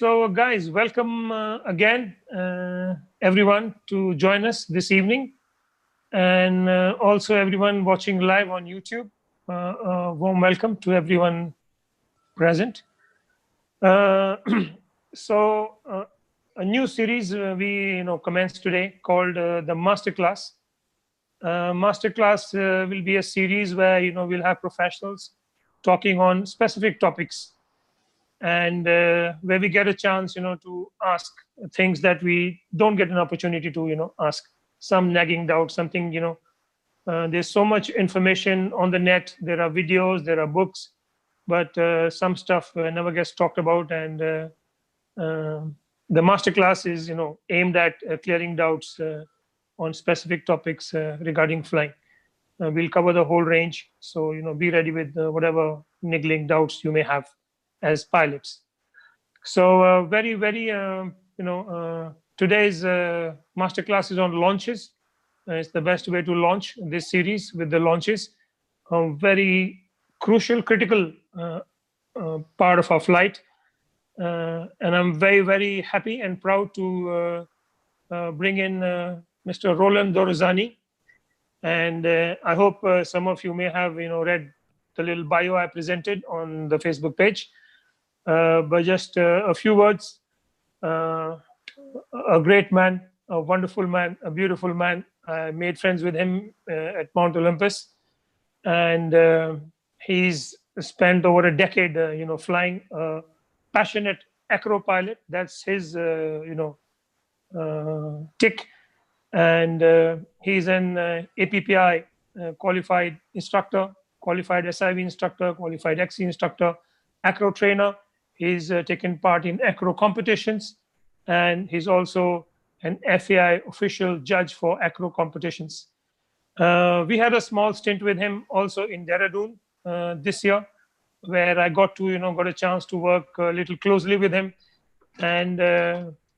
So guys, welcome again, everyone, to join us this evening. And also everyone watching live on YouTube. Warm welcome to everyone present. So a new series we commenced today called the Masterclass. Masterclass will be a series where we'll have professionals talking on specific topics, and where we get a chance to ask things that we don't get an opportunity to ask, some nagging doubt, something there's so much information on the net. There are videos, there are books, but some stuff never gets talked about. And the masterclass is aimed at clearing doubts on specific topics regarding flying. We'll cover the whole range, so be ready with whatever niggling doubts you may have as pilots. So today's masterclass is on launches. It's the best way to launch this series with the launches. A very crucial, critical part of our flight. And I'm very happy and proud to bring in Mr. Roland Dorozhani. And I hope some of you may have read the little bio I presented on the Facebook page. But just a few words. A great man, a wonderful man, a beautiful man. I made friends with him at Mount Olympus, and he's spent over a decade, flying. Passionate acro pilot. That's his, tick. And he's an APPI qualified instructor, qualified SIV instructor, qualified XC instructor, acro trainer. He's taken part in acro competitions, and he's also an FAI official judge for acro competitions. We had a small stint with him also in Dehradun this year, where I got a chance to work a little closely with him. And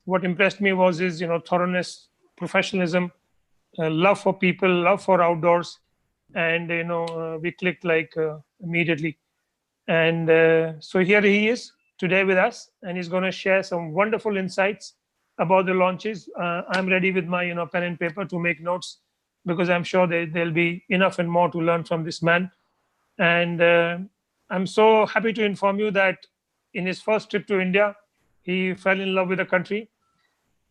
what impressed me was his thoroughness, professionalism, love for people, love for outdoors, and we clicked like immediately. And so here he is today with us, and he's going to share some wonderful insights about the launches. I'm ready with my pen and paper to make notes, because I'm sure there'll be enough and more to learn from this man. And I'm so happy to inform you that in his first trip to India, he fell in love with the country.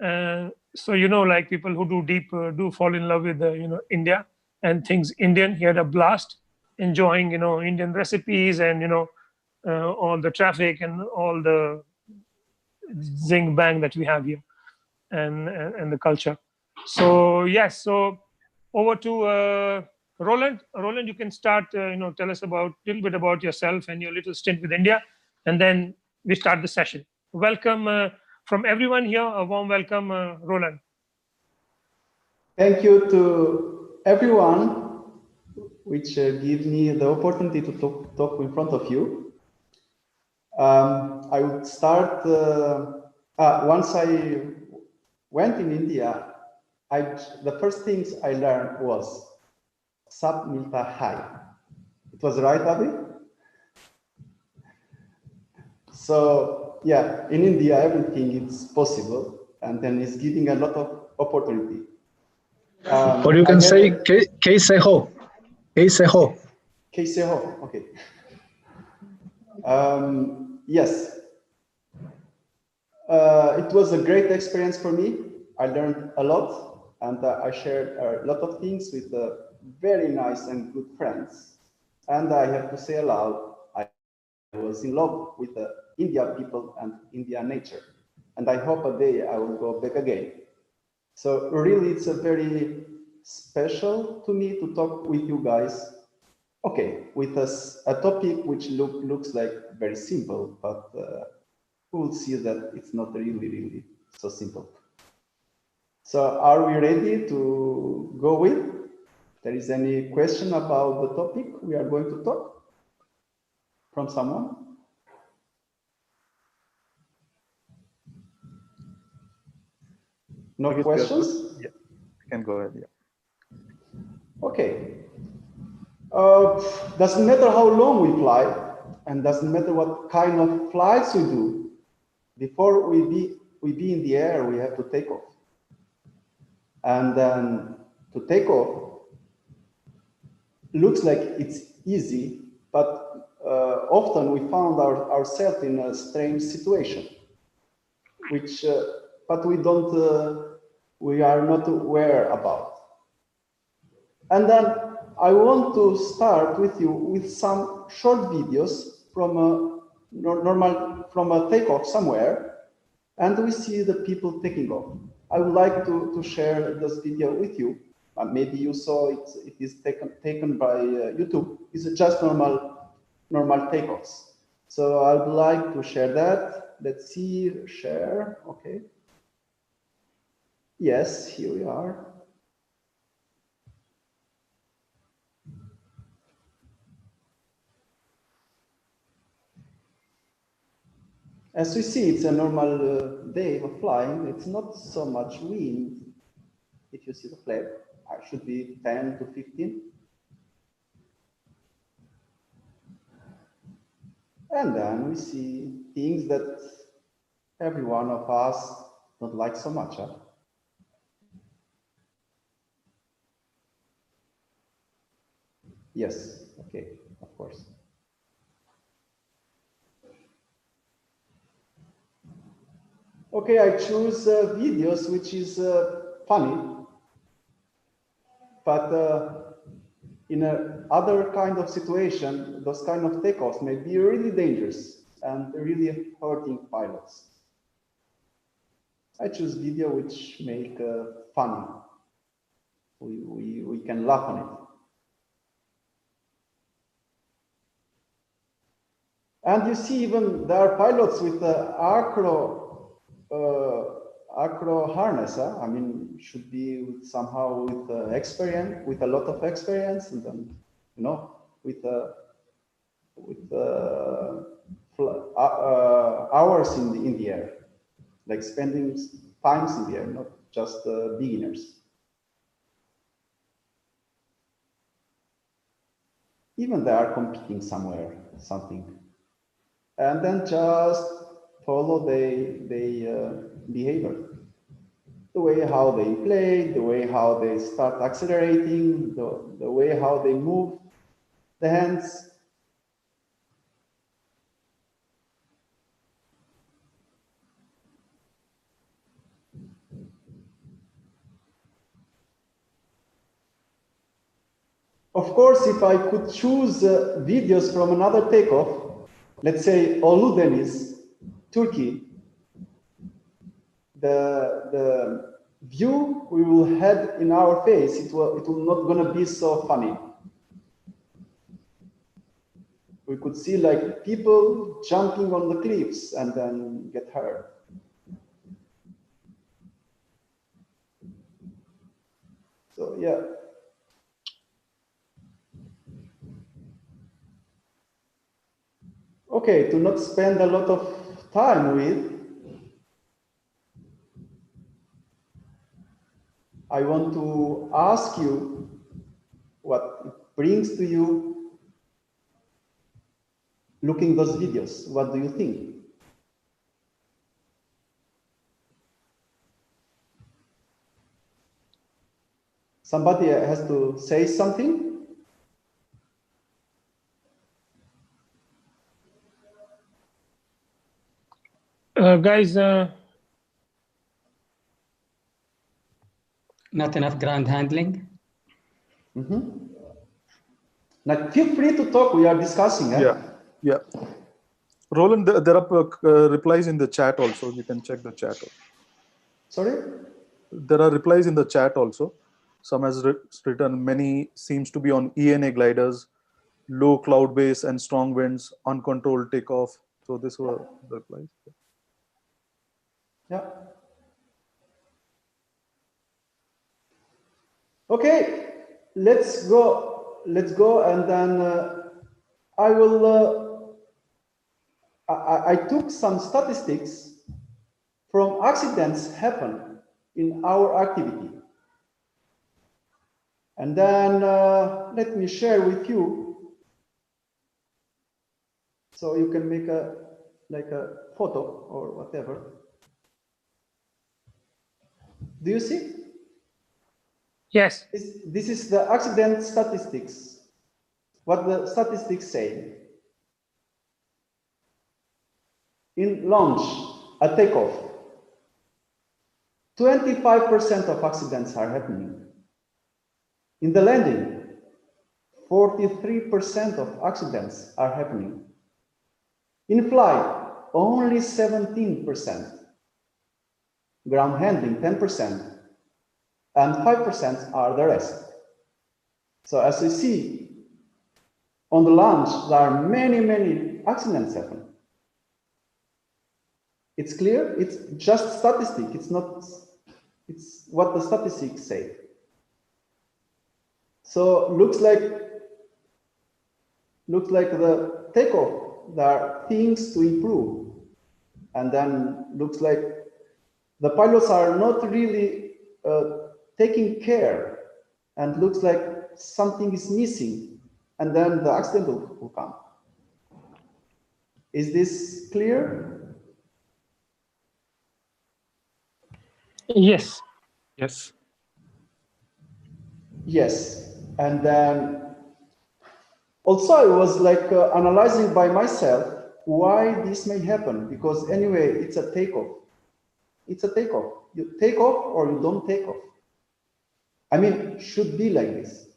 So like people who do deep do fall in love with India and things Indian. He had a blast enjoying Indian recipes and all the traffic and all the zing bang that we have here, and the culture. So yes, so over to Roland. Roland, you can start. Tell us a little bit about yourself and your little stint with India, and then we start the session. Welcome from everyone here. A warm welcome, Roland. Thank you to everyone, which gives me the opportunity to talk in front of you. I would start once I went in India. The first things I learned was Sab Milta Hai. It was right, Abhi? So yeah, in India everything is possible, and then it's giving a lot of opportunity. Or you can say Keiseho. Keiseho. Keiseho, okay. Yes. It was a great experience for me. I learned a lot, and I shared a lot of things with very nice and good friends. And I have to say aloud, I was in love with the India people and India nature. And I hope a day I will go back again. So really, it's a very special to me to talk with you guys. Okay, with a topic which looks like very simple, but we will see that it's not really so simple. So are we ready to go with? There is any question about the topic we are going to talk from someone? No questions? Yeah, you can go ahead. Yeah. Okay. Doesn't matter how long we fly, and doesn't matter what kind of flights we do. before we be in the air, we have to take off. And then to take off looks like it's easy, but often we found ourselves in a strange situation, which but we are not aware about. And then I want to start with you with some short videos from a takeoff somewhere, and we see the people taking off. I would like to share this video with you. Maybe you saw it. It is taken by YouTube. It's just normal takeoffs. So I would like to share that. Let's see, share. Okay. Yes, here we are. As we see, it's a normal day of flying. It's not so much wind. If you see the flag, I should be 10 to 15. And then we see things that every one of us don't like so much. Huh? Yes, okay, of course. Okay, I choose videos which is funny, but in a other kind of situation, those kind of takeoffs may be really dangerous and really hurting pilots. I choose video which make funny. We can laugh on it. And you see, even there are pilots with the acro harness. I mean, should be somehow with experience, with a lot of experience, and then with hours in the air, like spending times in the air, not just beginners. Even they are competing somewhere, something. And then just follow their behavior, the way how they play, the way how they start accelerating, the way how they move the hands. Of course, if I could choose videos from another takeoff, let's say Uludeniz, Turkey, the view we will have in our face, it will not gonna be so funny. We could see like people jumping on the cliffs and then get hurt. So yeah. Okay, to not spend a lot of time with, I want to ask you what it brings to you looking those videos. What do you think? Somebody has to say something. Guys, not enough ground handling. Now, feel free to talk. We are discussing. Yeah. Roland, there are replies in the chat also. You can check the chat. Sorry? There are replies in the chat also. Some has written, many seems to be on ENA gliders, low cloud base and strong winds, uncontrolled takeoff. So these were the replies. Yeah. Okay, let's go, and then I will, I took some statistics from accidents happen in our activity. And then let me share with you so you can make a like a photo or whatever. Do you see? Yes. This is the accident statistics. What the statistics say. In launch, a takeoff, 25% of accidents are happening. In the landing, 43% of accidents are happening. In flight, only 17%. Ground handling, 10%. And 5% are the rest. So as you see, on the launch, there are many accidents happening. It's clear, it's just statistic, it's it's what the statistics say. So looks like the takeoff, there are things to improve. And then looks like the pilots are not really taking care, and looks like something is missing, and then the accident will come. Is this clear? Yes. Yes. Yes. And then also I was like analyzing by myself why this may happen, because anyway, it's a takeoff. It's a takeoff. You take off or you don't take off. I mean, should be like this.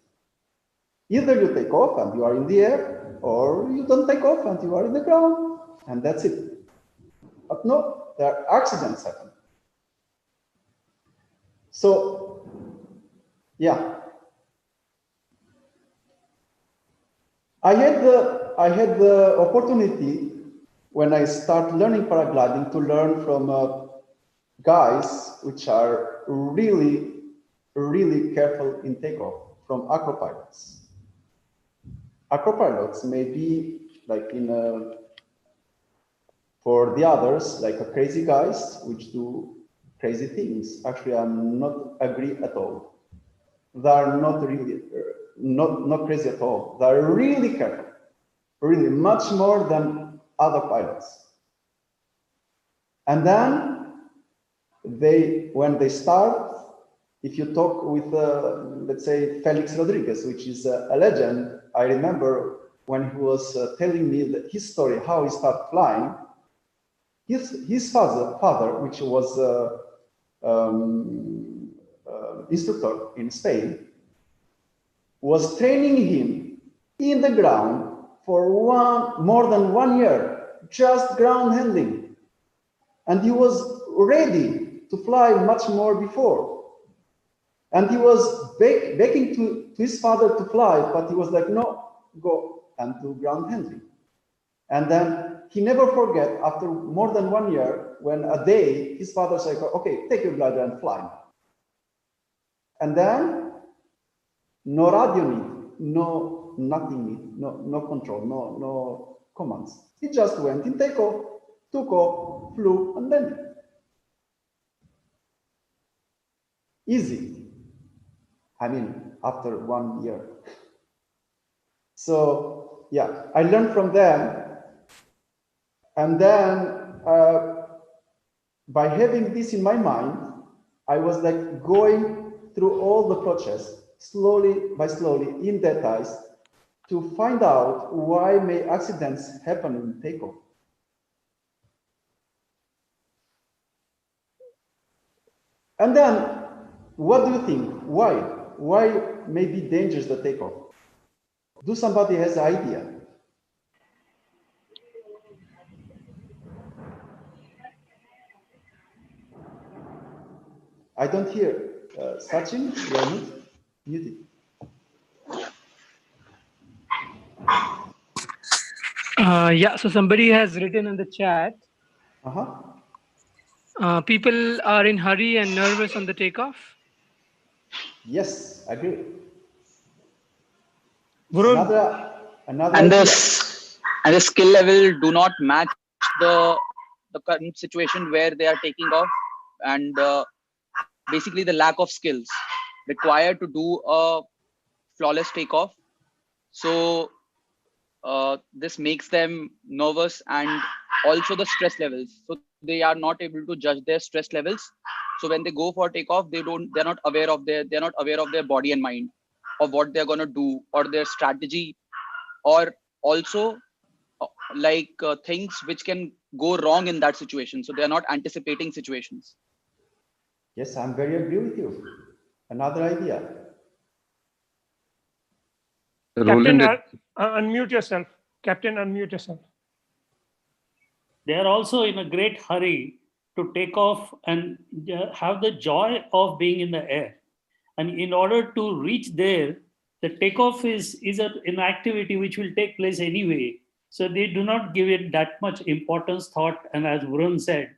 Either you take off and you are in the air, or you don't take off and you are in the ground, and that's it. But no, there are accidents happen. So, yeah. I had the opportunity when I start learning paragliding to learn from guys which are really careful in takeoff, from acro pilots. Acro pilots may be like for the others, like a crazy guys which do crazy things. Actually, I'm not agree at all. They are not really not crazy at all. They are really careful, really much more than other pilots. And then when they start, if you talk with let's say Felix Rodriguez, which is a legend, I remember when he was telling me his story, how he started flying. His father, which was instructor in Spain, was training him in the ground for more than 1 year, just ground handling. And he was ready to fly much more before. And he was begging to his father to fly, but he was like, no, go and do ground handling. And then he never forget, after more than 1 year, when a day his father said, okay, take your glider and fly. And then no radio need, no nothing need, no control, no commands. He just went in takeoff, took off, flew, and landed. Easy. I mean, after 1 year. So yeah, I learned from them. And then by having this in my mind, I was like going through all the process, slowly by slowly, in details, to find out why may accidents happen in takeoff. And then, what do you think? Why? Why may be dangerous the takeoff? Do somebody has an idea? I don't hear. Sachin, you are muted. Yeah, so somebody has written in the chat. People are in hurry and nervous on the takeoff. Yes, I agree. Varun. Another and idea. the skill level do not match the current situation where they are taking off, and basically the lack of skills required to do a flawless takeoff. So this makes them nervous and also the stress levels. So they are not able to judge their stress levels. So when they go for takeoff, they're not aware of their body and mind, of what they're going to do, or their strategy, or also things which can go wrong in that situation. So they're not anticipating situations. Yes, I'm very agree with you. Another idea. Captain, unmute yourself. Captain, unmute yourself. They are also in a great hurry to take off and have the joy of being in the air. And in order to reach there, the takeoff is an activity which will take place anyway. So they do not give it that much importance, thought, and as Varun said,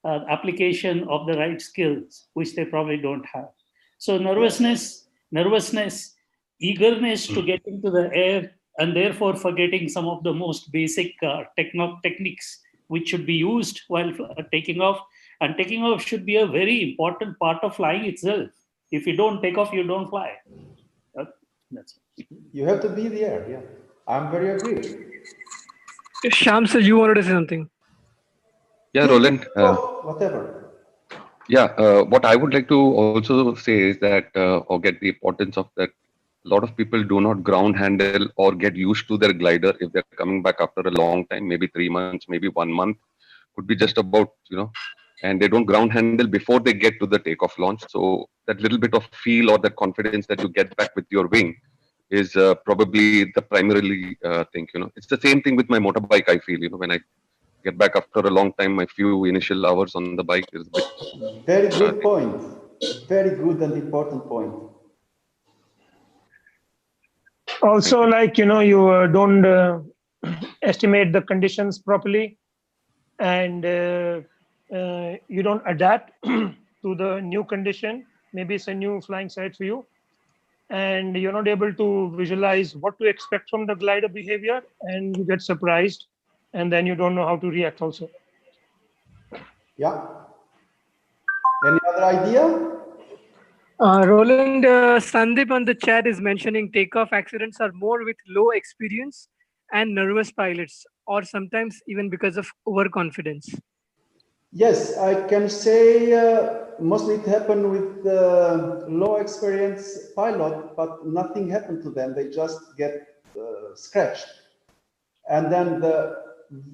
application of the right skills, which they probably don't have. So nervousness, eagerness to get into the air, and therefore forgetting some of the most basic techniques which should be used while taking off. And taking off should be a very important part of flying itself. If you don't take off, you don't fly. That's it. You have to be there. Yeah, I'm very agree. Sham sir, you wanted to say something? Yeah, Roland. Whatever. Yeah, what I would like to also say is that, or get the importance of that, a lot of people do not ground handle or get used to their glider if they're coming back after a long time, maybe 3 months, maybe 1 month, could be just about, and they don't ground handle before they get to the takeoff launch. So that little bit of feel or that confidence that you get back with your wing is probably the primarily thing. It's the same thing with my motorbike. I feel, when I get back after a long time, my few initial hours on the bike is a bit. Very good point. Very good and important point. Also, you don't estimate the conditions properly, and you don't adapt to the new condition. Maybe it's a new flying site for you, and you're not able to visualize what to expect from the glider behavior, and you get surprised, and then you don't know how to react also. Yeah. Any other idea? Roland, Sandeep on the chat is mentioning takeoff accidents are more with low experience and nervous pilots, or sometimes even because of overconfidence. Yes, I can say mostly it happened with low experience pilot, but nothing happened to them. They just get scratched. And then the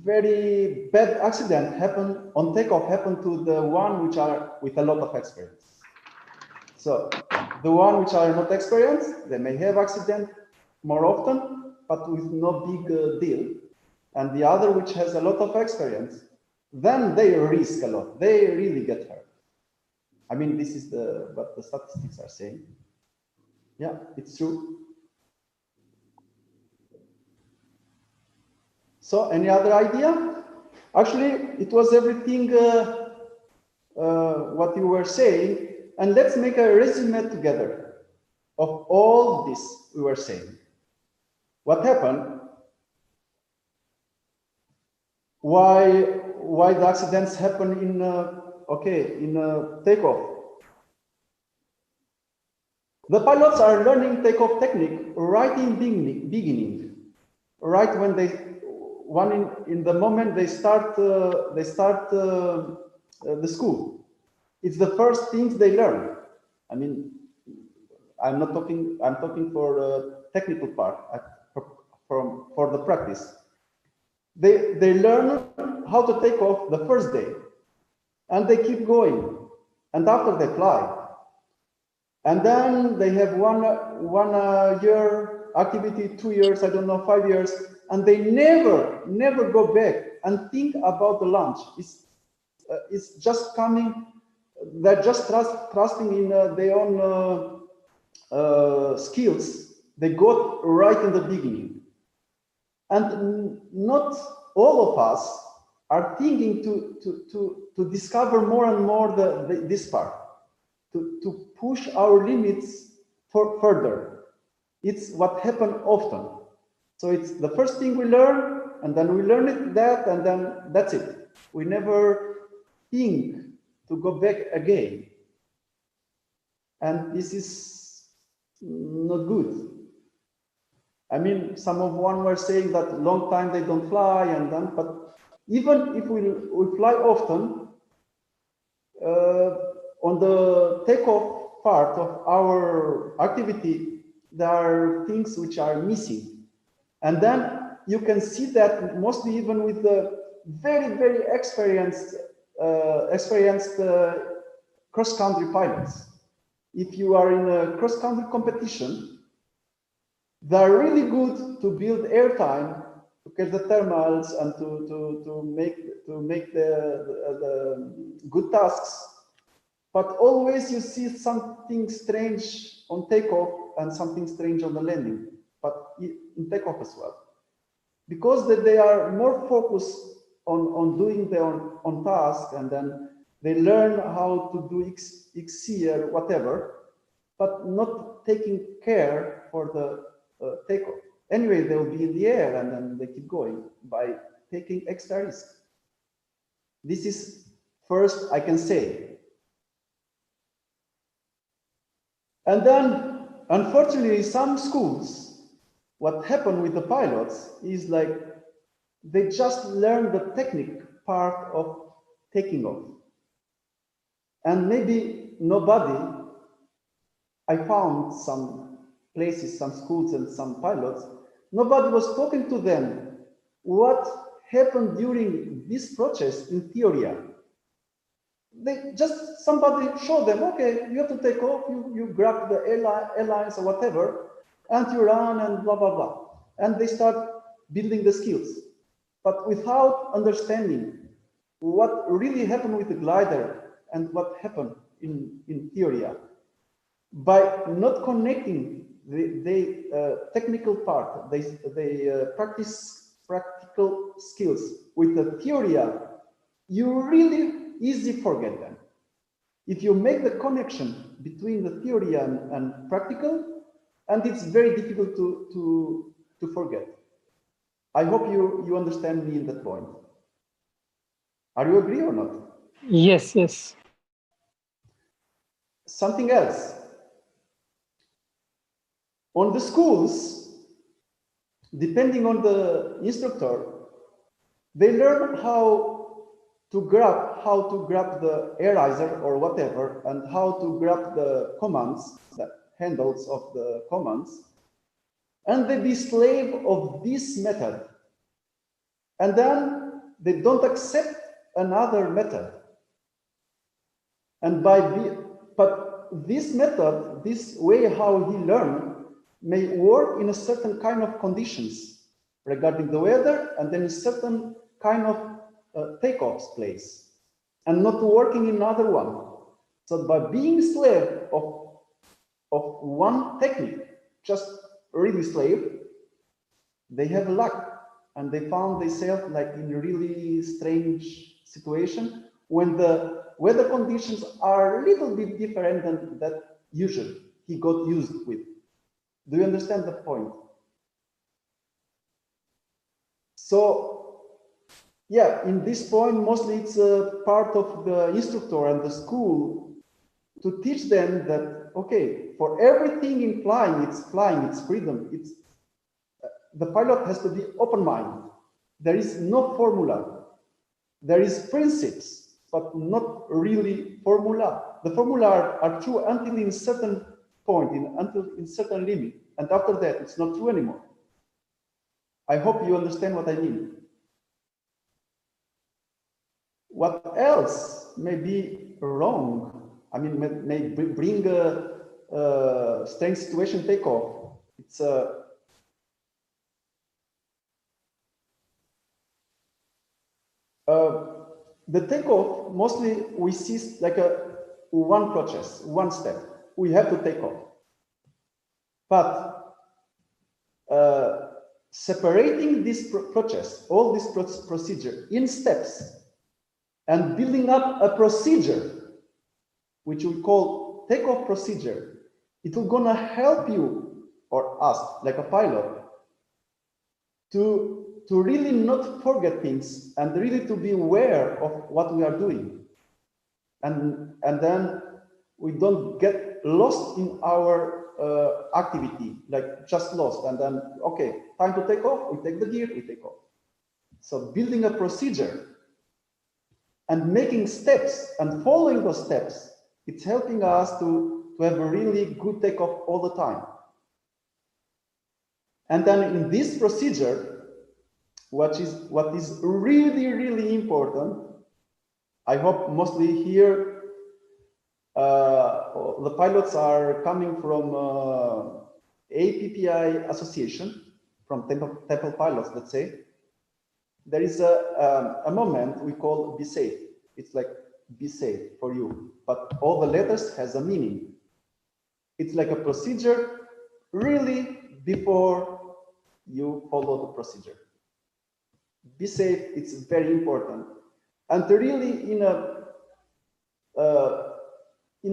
very bad accident happened on takeoff happened to the one which are with a lot of experience. So the one which are not experienced, they may have accident more often, but with no big deal. And the other which has a lot of experience, then they risk a lot. They really get hurt. I mean, this is what the statistics are saying. Yeah, it's true. So any other idea? Actually, it was everything what you were saying. And let's make a resume together of all this we were saying. What happened? Why the accidents happen in takeoff? The pilots are learning takeoff technique right in beginning, right when in the moment they start the school. It's the first things they learn. I mean, I'm talking for technical part for the practice. They learn how to take off the first day, and they keep going, and after they fly, and then they have one year activity, 2 years, I don't know, 5 years, and they never go back and think about the launch. It's just coming. They're just trusting in their own skills. They got right in the beginning. And not all of us are thinking to discover more and more this part, to push our limits further. It's what happens often. So it's the first thing we learn, and then we learn and then that's it. We never think to go back again. And this is not good. I mean, some of one were saying that long time they don't fly, but Even if we fly often, on the takeoff part of our activity, there are things which are missing. And then you can see that mostly even with the very, very experienced cross-country pilots. If you are in a cross-country competition, they're really good to build airtime, to catch the thermals, and to make the good tasks. But always you see something strange on takeoff and something strange on the landing, but in takeoff as well. Because they are more focused on doing their own task, and then they learn how to do XC or whatever, but not taking care for the takeoff. Anyway, they will be in the air and then they keep going by taking extra risk. This is first I can say. And then, unfortunately, some schools, what happened with the pilots is like they just learn the technique part of taking off. And maybe nobody, I found some places, some schools and some pilots, nobody was talking to them what happened during this process in theory. They just, somebody showed them, okay, you have to take off, you grab the airlines or whatever, and you run and blah, blah, blah. And they start building the skills, but without understanding what really happened with the glider and what happened in theory. By not connecting the technical part, they practice practical skills with the theory, you really easy forget them. If you make the connection between the theory and practical, and it's very difficult to forget. I hope you understand me in that point. Are you agree or not? Yes, yes. Something else. On the schools, depending on the instructor, they learn how to grab the air riser or whatever, and how to grab the commands, the handles of the commands, and they be slave of this method. And then they don't accept another method. And but this method, this way how he learned, may work in a certain kind of conditions regarding the weather, and then a certain kind of takeoffs place, and not working in another one. So by being slave of one technique, just really slave, they have luck, and they found themselves like in a really strange situation when the weather conditions are a little bit different than that usually he got used with. Do you understand the point? So yeah, in this point, mostly it's a part of the instructor and the school to teach them that, okay, for everything in flying, it's freedom. It's the pilot has to be open-minded. There is no formula. There is principles, but not really formula. The formula are true until in certain point, until in certain limit, and after that, it's not true anymore. I hope you understand what I mean. What else may be wrong? I mean, may bring a strange situation takeoff. It's the takeoff, mostly we see like one process, one step. We have to take off. But separating this process, all this procedure in steps, and building up a procedure, which we call takeoff procedure, it will gonna help you or us, like a pilot, to really not forget things and really to be aware of what we are doing. And then we don't get lost in our activity, like just lost, and then, okay, time to take off, we take the gear, we take off. So building a procedure and making steps and following those steps, it's helping us to have a really good takeoff all the time. And then in this procedure, what is really, really important, I hope mostly here, the pilots are coming from APPI association, from Temple pilots, let's say. There is a moment we call be safe. It's like be safe for you, but all the letters has a meaning. It's like a procedure really before you follow the procedure. Be safe, it's very important. And really in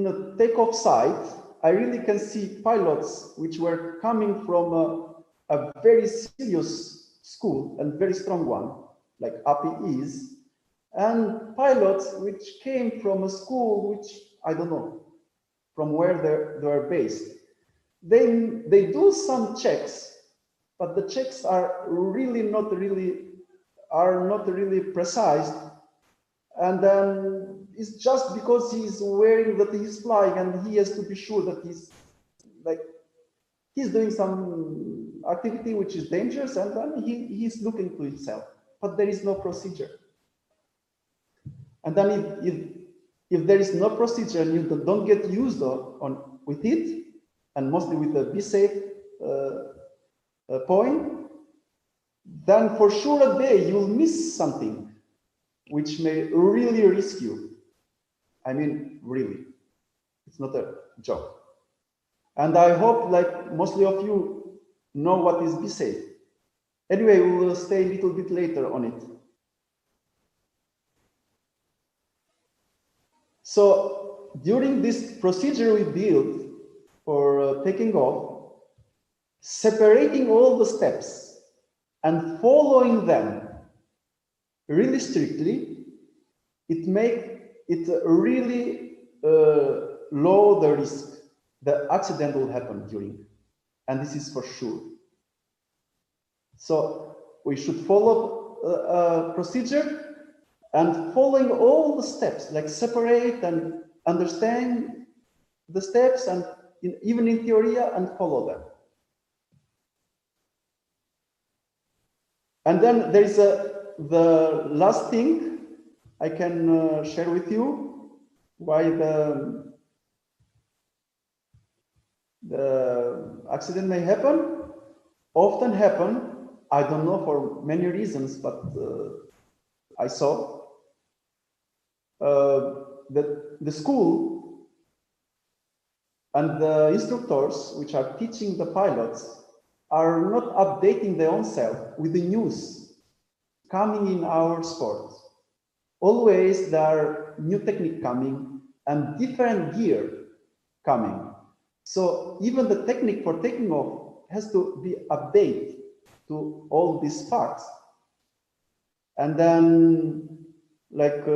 a takeoff site, I really can see pilots which were coming from a very serious school and very strong one, like APPI is, and pilots which came from a school which, I don't know, from where they're based. They do some checks, but the checks are not really precise. And then it's just because he's wearing that he's flying and he has to be sure that he's doing some activity which is dangerous, and then he's looking to himself, but there is no procedure. And then if there is no procedure and you don't get used with it, and mostly with the be safe point, then for sure a day you'll miss something which may really risk you. I mean, really, it's not a joke. And I hope like mostly of you know what is be safe. Anyway, we will stay a little bit later on it. So during this procedure we built for taking off, separating all the steps and following them really strictly, it makes it really low the risk. The accident will happen during, and this is for sure. So we should follow a procedure and following all the steps, like separate and understand the steps, and even in theory, and follow them. And then there is the last thing I can share with you, why the accident may often happen. I don't know for many reasons, but I saw that the school and the instructors which are teaching the pilots are not updating their own self with the news coming in our sport. Always there are new technique coming and different gear coming. So even the technique for taking off has to be updated to all these facts. And then like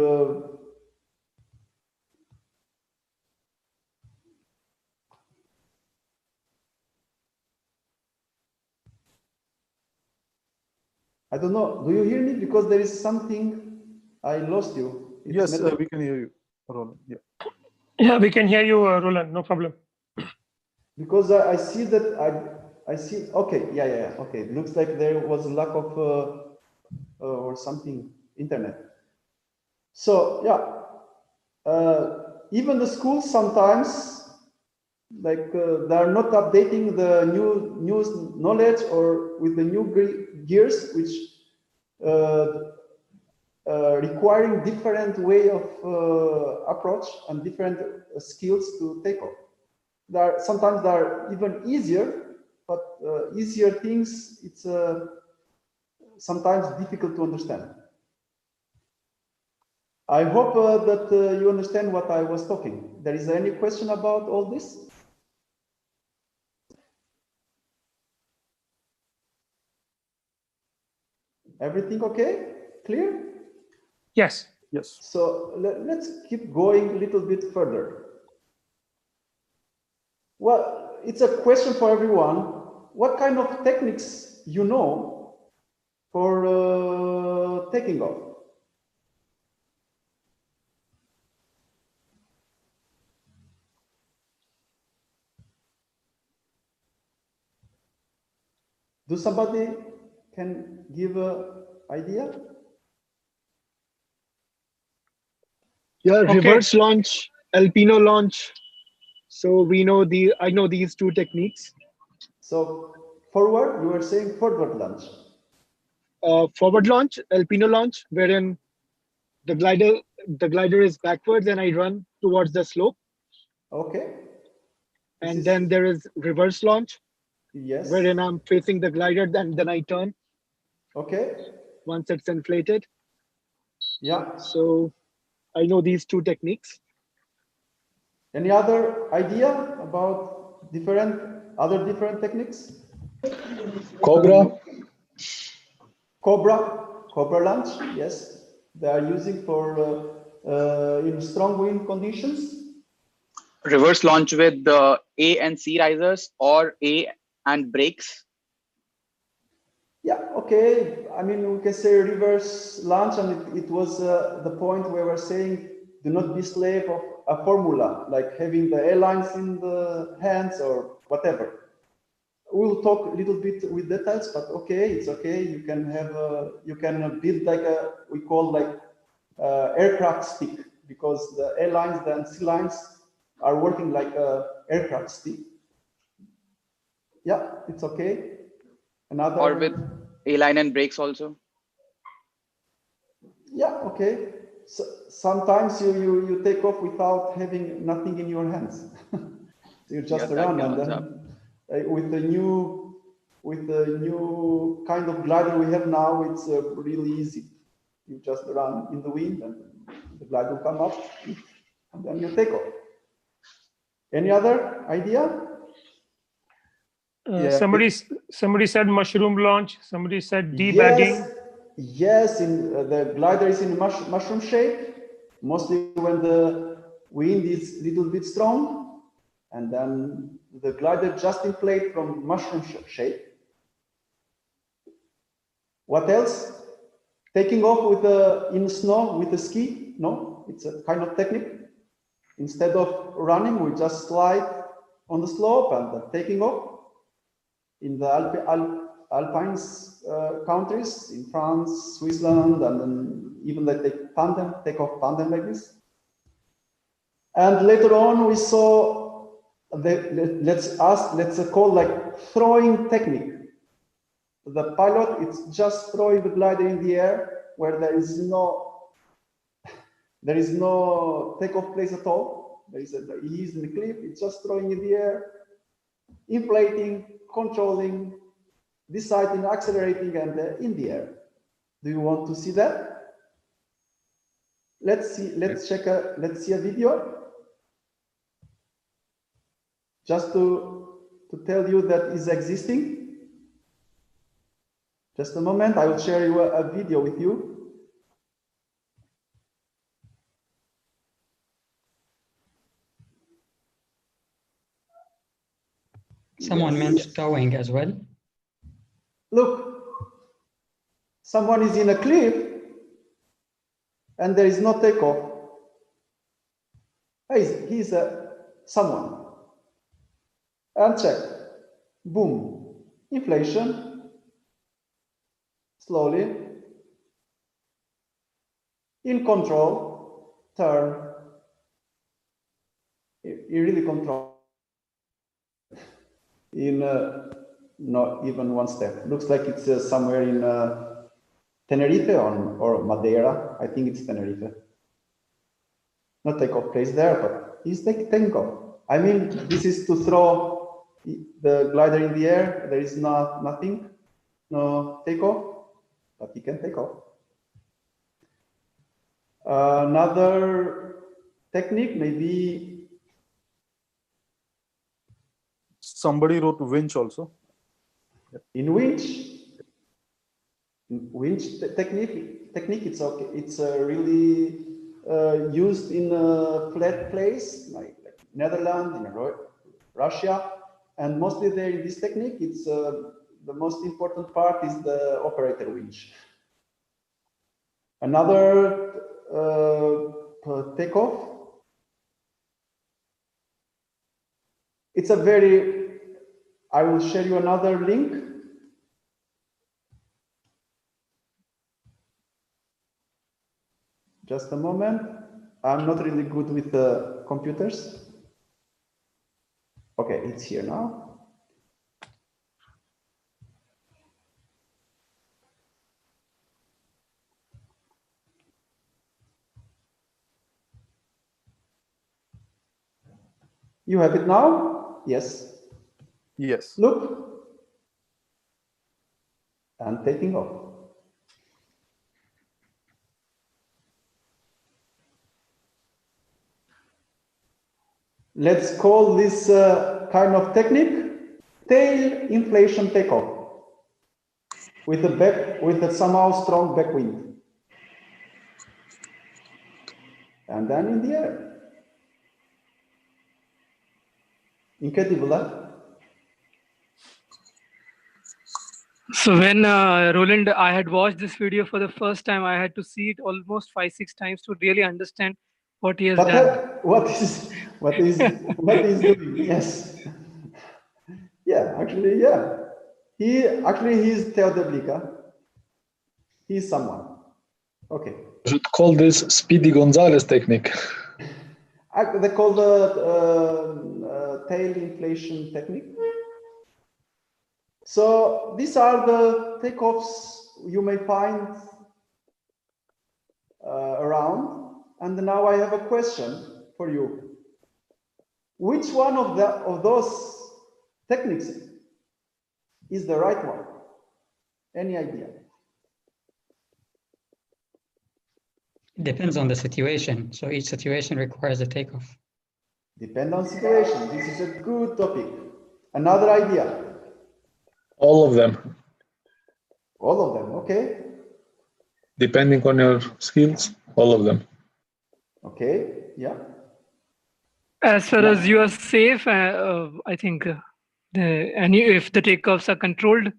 I don't know, do you hear me? Because there is something, I lost you. Yes, we can hear you, Roland. Yeah. Yeah, we can hear you, Roland, no problem. Because I see that, I see, okay, yeah, okay. It looks like there was a lack of, or something, internet. So, yeah, even the schools sometimes, like they are not updating the new knowledge or with the new gears, which requiring different way of approach and different skills to take off. Sometimes they are even easier, but easier things, it's sometimes difficult to understand. I hope that you understand what I was talking. There is any question about all this? Everything okay? Clear? Yes. Yes. So let's keep going a little bit further. Well, it's a question for everyone. What kind of techniques you know for taking off. Do somebody can give an idea? Yeah, Okay. reverse launch, alpino launch. So I know these two techniques. So forward, you were saying forward launch. Forward launch, alpino launch, wherein the glider is backwards and I run towards the slope. Okay. And then there is reverse launch, yes, wherein I'm facing the glider, then I turn. Okay. Once it's inflated. Yeah. So I know these two techniques. Any other idea about other different techniques? Cobra. Cobra launch, yes. They are using for in strong wind conditions. Reverse launch with A and C risers or A and brakes. Yeah, okay. I mean, we can say reverse launch, and it was the point where we're saying do not be slave of a formula, like having the airlines in the hands or whatever. We'll talk a little bit with details, but okay, it's okay. You can have you can build like we call like aircraft stick, because the airlines and sea lines are working like a aircraft stick. Yeah, it's okay. Another. Or with A-line and brakes also. Yeah, okay. So sometimes you take off without having nothing in your hands. You just run, and then with the new kind of glider we have now, it's really easy. You just run in the wind, and the glider will come up, and then you take off. Any other idea? Somebody said mushroom launch. Somebody said debagging. Yes, the glider is in mushroom shape, mostly when the wind is a little bit strong, and then the glider just inflate from mushroom shape. What else? Taking off with in snow with a ski? No, it's a kind of technique. Instead of running, we just slide on the slope and taking off. In the Alpine countries, in France, Switzerland, and then even they take off tandem like this. And later on, we saw let's call like throwing technique. The pilot, it's just throwing the glider in the air where there is no takeoff place at all. He's in the cliff. It's just throwing in the air, inflating, controlling, deciding, accelerating, and in the air. Do you want to see that? Let's see a video. Just to tell you that is existing. Just a moment, I will share you a video with you. Someone meant towing as well. Look, someone is in a cliff and there is no takeoff. He's someone. And check. Boom. Inflation. Slowly. In control. Turn. You really control. In not even one step. Looks like it's somewhere in Tenerife or Madeira. I think it's Tenerife. Not takeoff place there, but he's taking off. I mean, this is to throw the glider in the air. There is nothing, no takeoff, but he can take off. Another technique, maybe. Somebody wrote winch also. In winch technique, it's okay. It's really used in a flat place like Netherlands, in Russia, and mostly there in this technique, it's the most important part is the operator winch. Another takeoff. It's a very, I will share you another link. Just a moment. I'm not really good with the computers. Okay, it's here now. You have it now? Yes. Yes. Look. And taking off. Let's call this kind of technique tail inflation takeoff with a somehow strong backwind. And then in the air. Incredible, huh? So when Roland, I had watched this video for the first time, I had to see it almost 5-6 times to really understand what he has done. What is doing? Yes. Yeah, actually, yeah. He's Theodoblica. He's someone. Okay. You should call this Speedy Gonzales technique. They call the tail inflation technique. So these are the takeoffs you may find around. And now I have a question for you. Which one of those techniques is the right one? Any idea? It depends on the situation. So each situation requires a takeoff. Depend on situation. This is a good topic. Another idea. All of them. All of them, okay. Depending on your skills, all of them. Okay, yeah. As far as you are safe, I think if the takeoffs are controlled,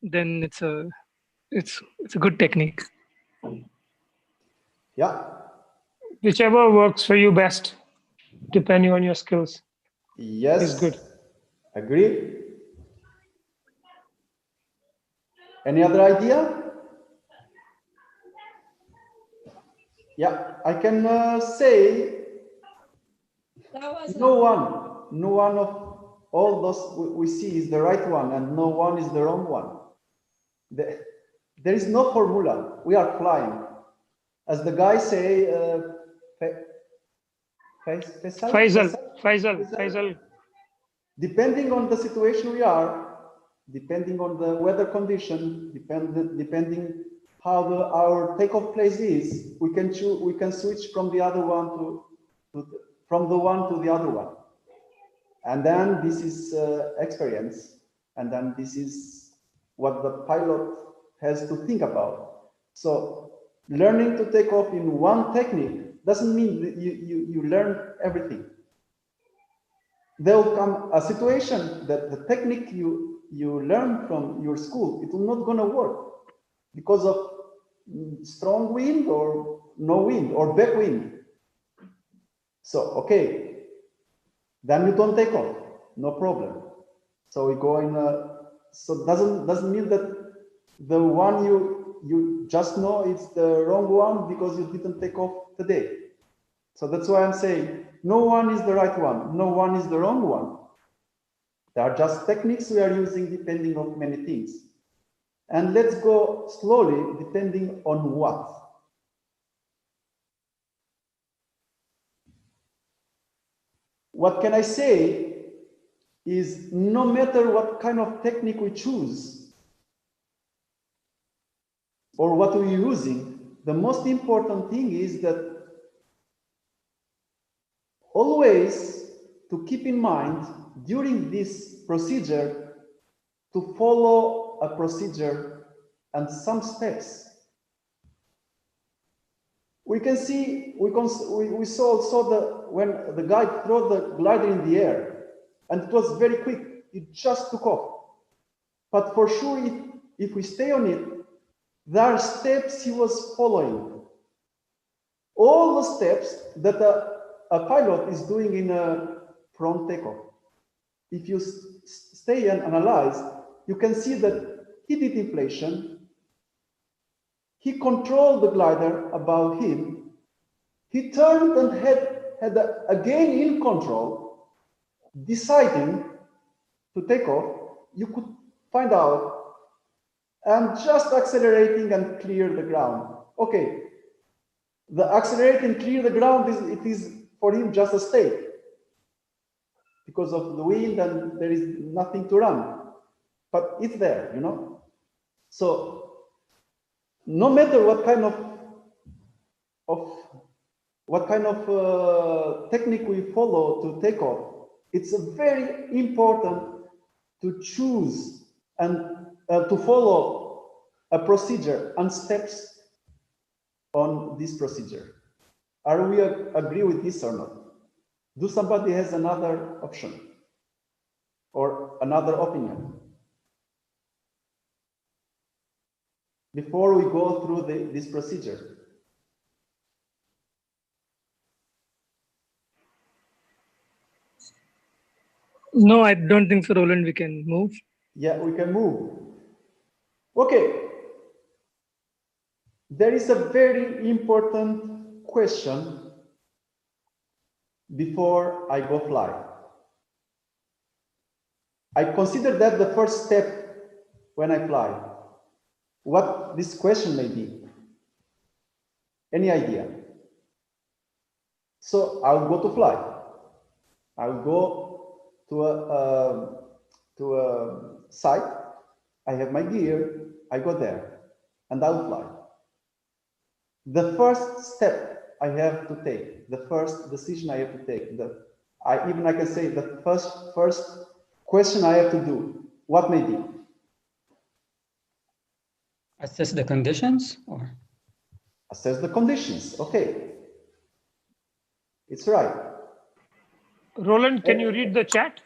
then it's a good technique. Yeah. Whichever works for you best, depending on your skills. Yes. Is good. Agree. Any other idea? Yeah, I can say no one of all those we see is the right one, and no one is the wrong one. There is no formula. We are flying. As the guys say, Faisal. Depending on the situation we are, depending on the weather condition, depending how our takeoff place is, we can switch from the other one from the one to the other one. And then this is experience. And then this is what the pilot has to think about. So learning to take off in one technique doesn't mean that you learn everything. There will come a situation that the technique you learn from your school, it will not gonna work because of strong wind or no wind or backwind. So, okay, then you don't take off, no problem. So we go in so doesn't mean that the one you just know it's the wrong one because you didn't take off today. So that's why I'm saying no one is the right one, no one is the wrong one. There are just techniques we are using depending on many things. And let's go slowly depending on what. What can I say is no matter what kind of technique we choose or what we're using, the most important thing is that always to keep in mind during this procedure to follow a procedure and some steps. We can see, we saw also when the guy threw the glider in the air, and it was very quick, it just took off. But for sure, if we stay on it, there are steps he was following. All the steps that a pilot is doing in a prompt takeoff. If you stay and analyze, you can see that he did inflation, he controlled the glider above him, he turned and had again in control, deciding to take off. You could find out, and just accelerating and clear the ground. Okay, the accelerate and clear the ground it is for him just a state because of the wind and there is nothing to run, but it's there, you know. So no matter what kind of technique we follow to take off, it's very important to choose and to follow a procedure and steps on this procedure. Are we agree with this or not? Do somebody has another option or another opinion? Before we go through this procedure. No, I don't think so, Roland. We can move. Yeah, we can move. Okay. There is a very important question before I go fly. I consider that the first step when I fly. What this question may be? Any idea? So I'll go to fly. I'll go to a site. I have my gear. I go there, and I'll fly. The first step I have to take, the first decision I have to take, I can say the first question I have to do, what may be? Assess the conditions, or? Assess the conditions, okay. It's right. Roland, can you read the chat?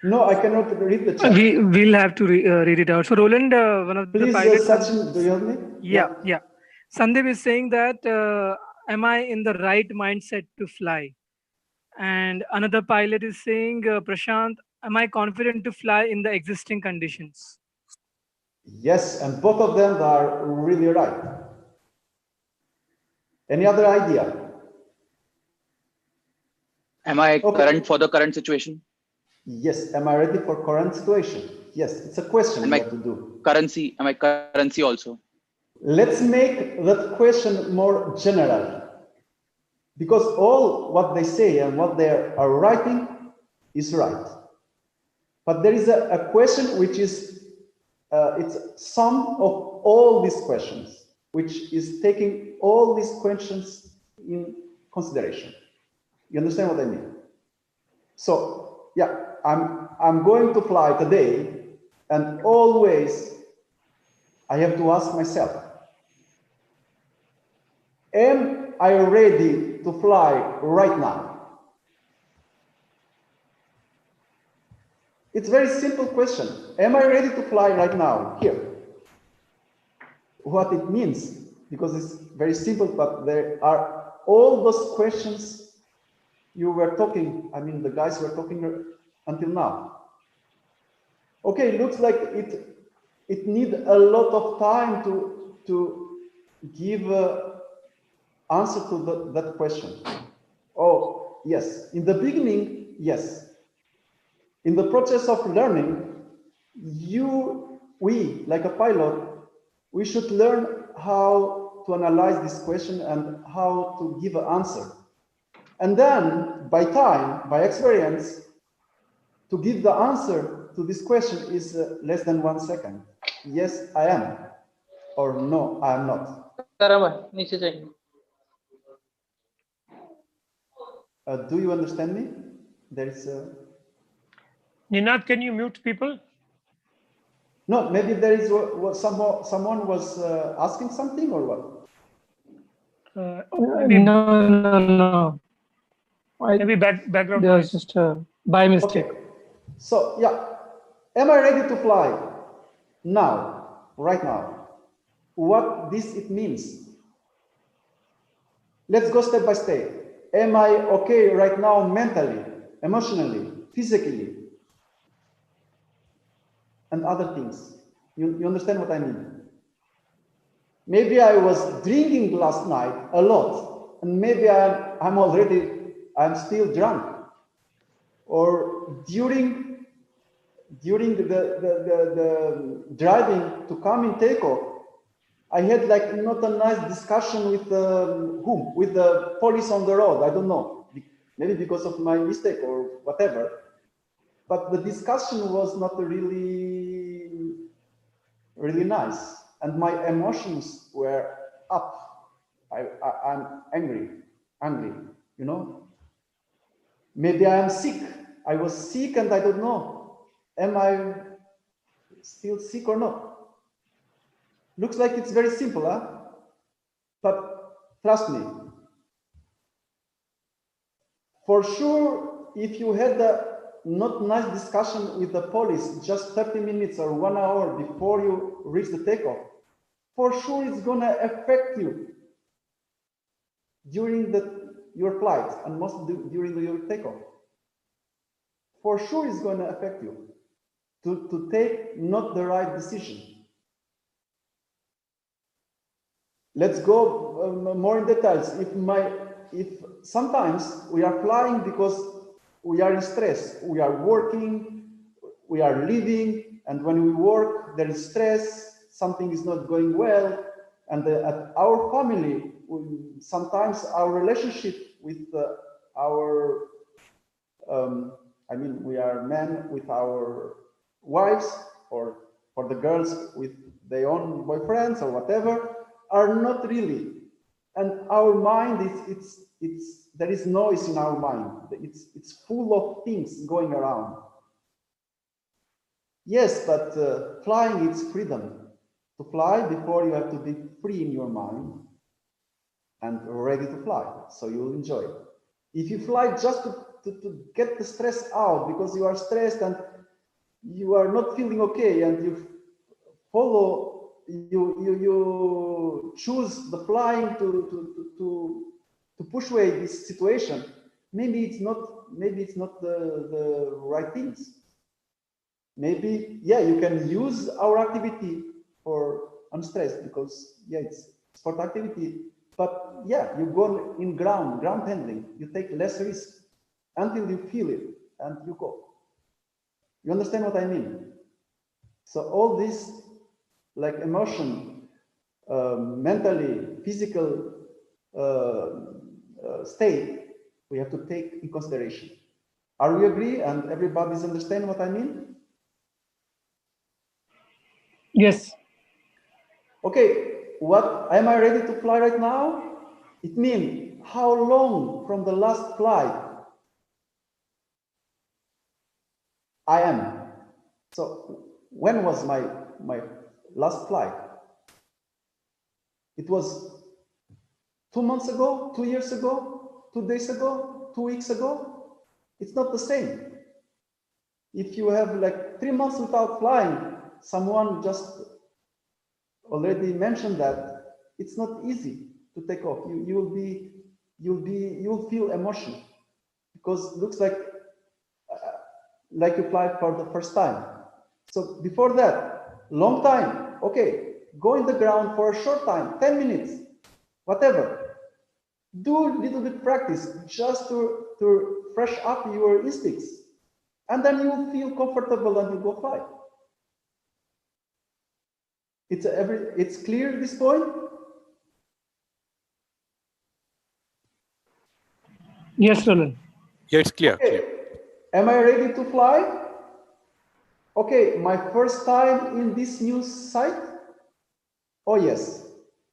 No, I cannot read the chat. We'll have to read it out. So Roland, one of the pilots. Sachin, do you help me? Yeah. Sandeep is saying that, am I in the right mindset to fly? And another pilot is saying, Prashant, am I confident to fly in the existing conditions? Yes, and both of them are really right. Any other idea? Am I current for the current situation? Yes. Am I ready for current situation? Yes, it's a question we have to do. Currency, am I currency also? Let's make that question more general, because all what they say and what they are writing is right. But there is a question which is it's sum of all these questions, which is taking all these questions in consideration. You understand what I mean? So yeah, I'm going to fly today, and always I have to ask myself, am I ready to fly right now? It's a very simple question. Am I ready to fly right now, here? What it means, because it's very simple, but there are all those questions you were talking, the guys were talking until now. Okay, looks like it needs a lot of time to give answer to that question. Oh, yes. In the beginning, yes. In the process of learning, we, like a pilot, we should learn how to analyze this question and how to give an answer. And then, by time, by experience, to give the answer to this question is less than 1 second. Yes, I am. Or no, I am not. Do you understand me? There is Ninad, can you mute people? No, maybe there is someone was asking something or what? No. Maybe background There was noise. just by mistake. Okay. So yeah, am I ready to fly now, right now? what it means. Let's go step by step. Am I okay right now mentally, emotionally, physically, and other things? You understand what I mean? Maybe I was drinking last night a lot, and maybe I'm still drunk. Or during the driving to come in takeoff, I had like not a nice discussion with with the police on the road. I don't know, maybe because of my mistake or whatever. But the discussion was not really nice, and my emotions were up. I'm angry, you know. Maybe I am sick. I was sick and I don't know. Am I still sick or not? Looks like it's very simple, huh? But trust me, for sure, if you had a not nice discussion with the police just 30 minutes or 1 hour before you reach the takeoff, for sure it's gonna affect you during your flight and mostly during your takeoff. For sure it's gonna affect you to take not the right decision. Let's go more in details. If sometimes we are flying because we are in stress, we are working, we are living, and when we work, there is stress, something is not going well, and at our family, sometimes our relationship with our, I mean, we are men with our wives, or for the girls with their own boyfriends or whatever, are not really. And our mind there is noise in our mind. It's full of things going around. Yes, but flying is freedom. To fly, before you have to be free in your mind and ready to fly, so you will enjoy it. If you fly just to get the stress out because you are stressed and you are not feeling okay, and you choose the flying to push away this situation, maybe it's not the right things. Maybe, yeah, you can use our activity for unstressed because, yeah, it's sport activity, but yeah, you go in ground handling, you take less risk until you feel it and you go. You understand what I mean? So all this, like emotion, mentally, physical state, we have to take in consideration. Are we agree and everybody's understand what I mean? Yes. Okay, what am I ready to fly right now? It means how long from the last flight I am. So when was my last flight? It was 2 months ago, 2 years ago, 2 days ago, 2 weeks ago. It's not the same. If you have like 3 months without flying, someone just already mentioned that it's not easy to take off. You'll feel emotion because it looks like you fly for the first time. So before that, long time, okay, go in the ground for a short time, 10 minutes, whatever. Do a little bit practice just to fresh up your instincts. And then you'll feel comfortable and you go fly. It's clear at this point? Yes, Roland. Yeah, it's clear. Okay. Clear. Am I ready to fly? Okay, my first time in this new site? Oh yes.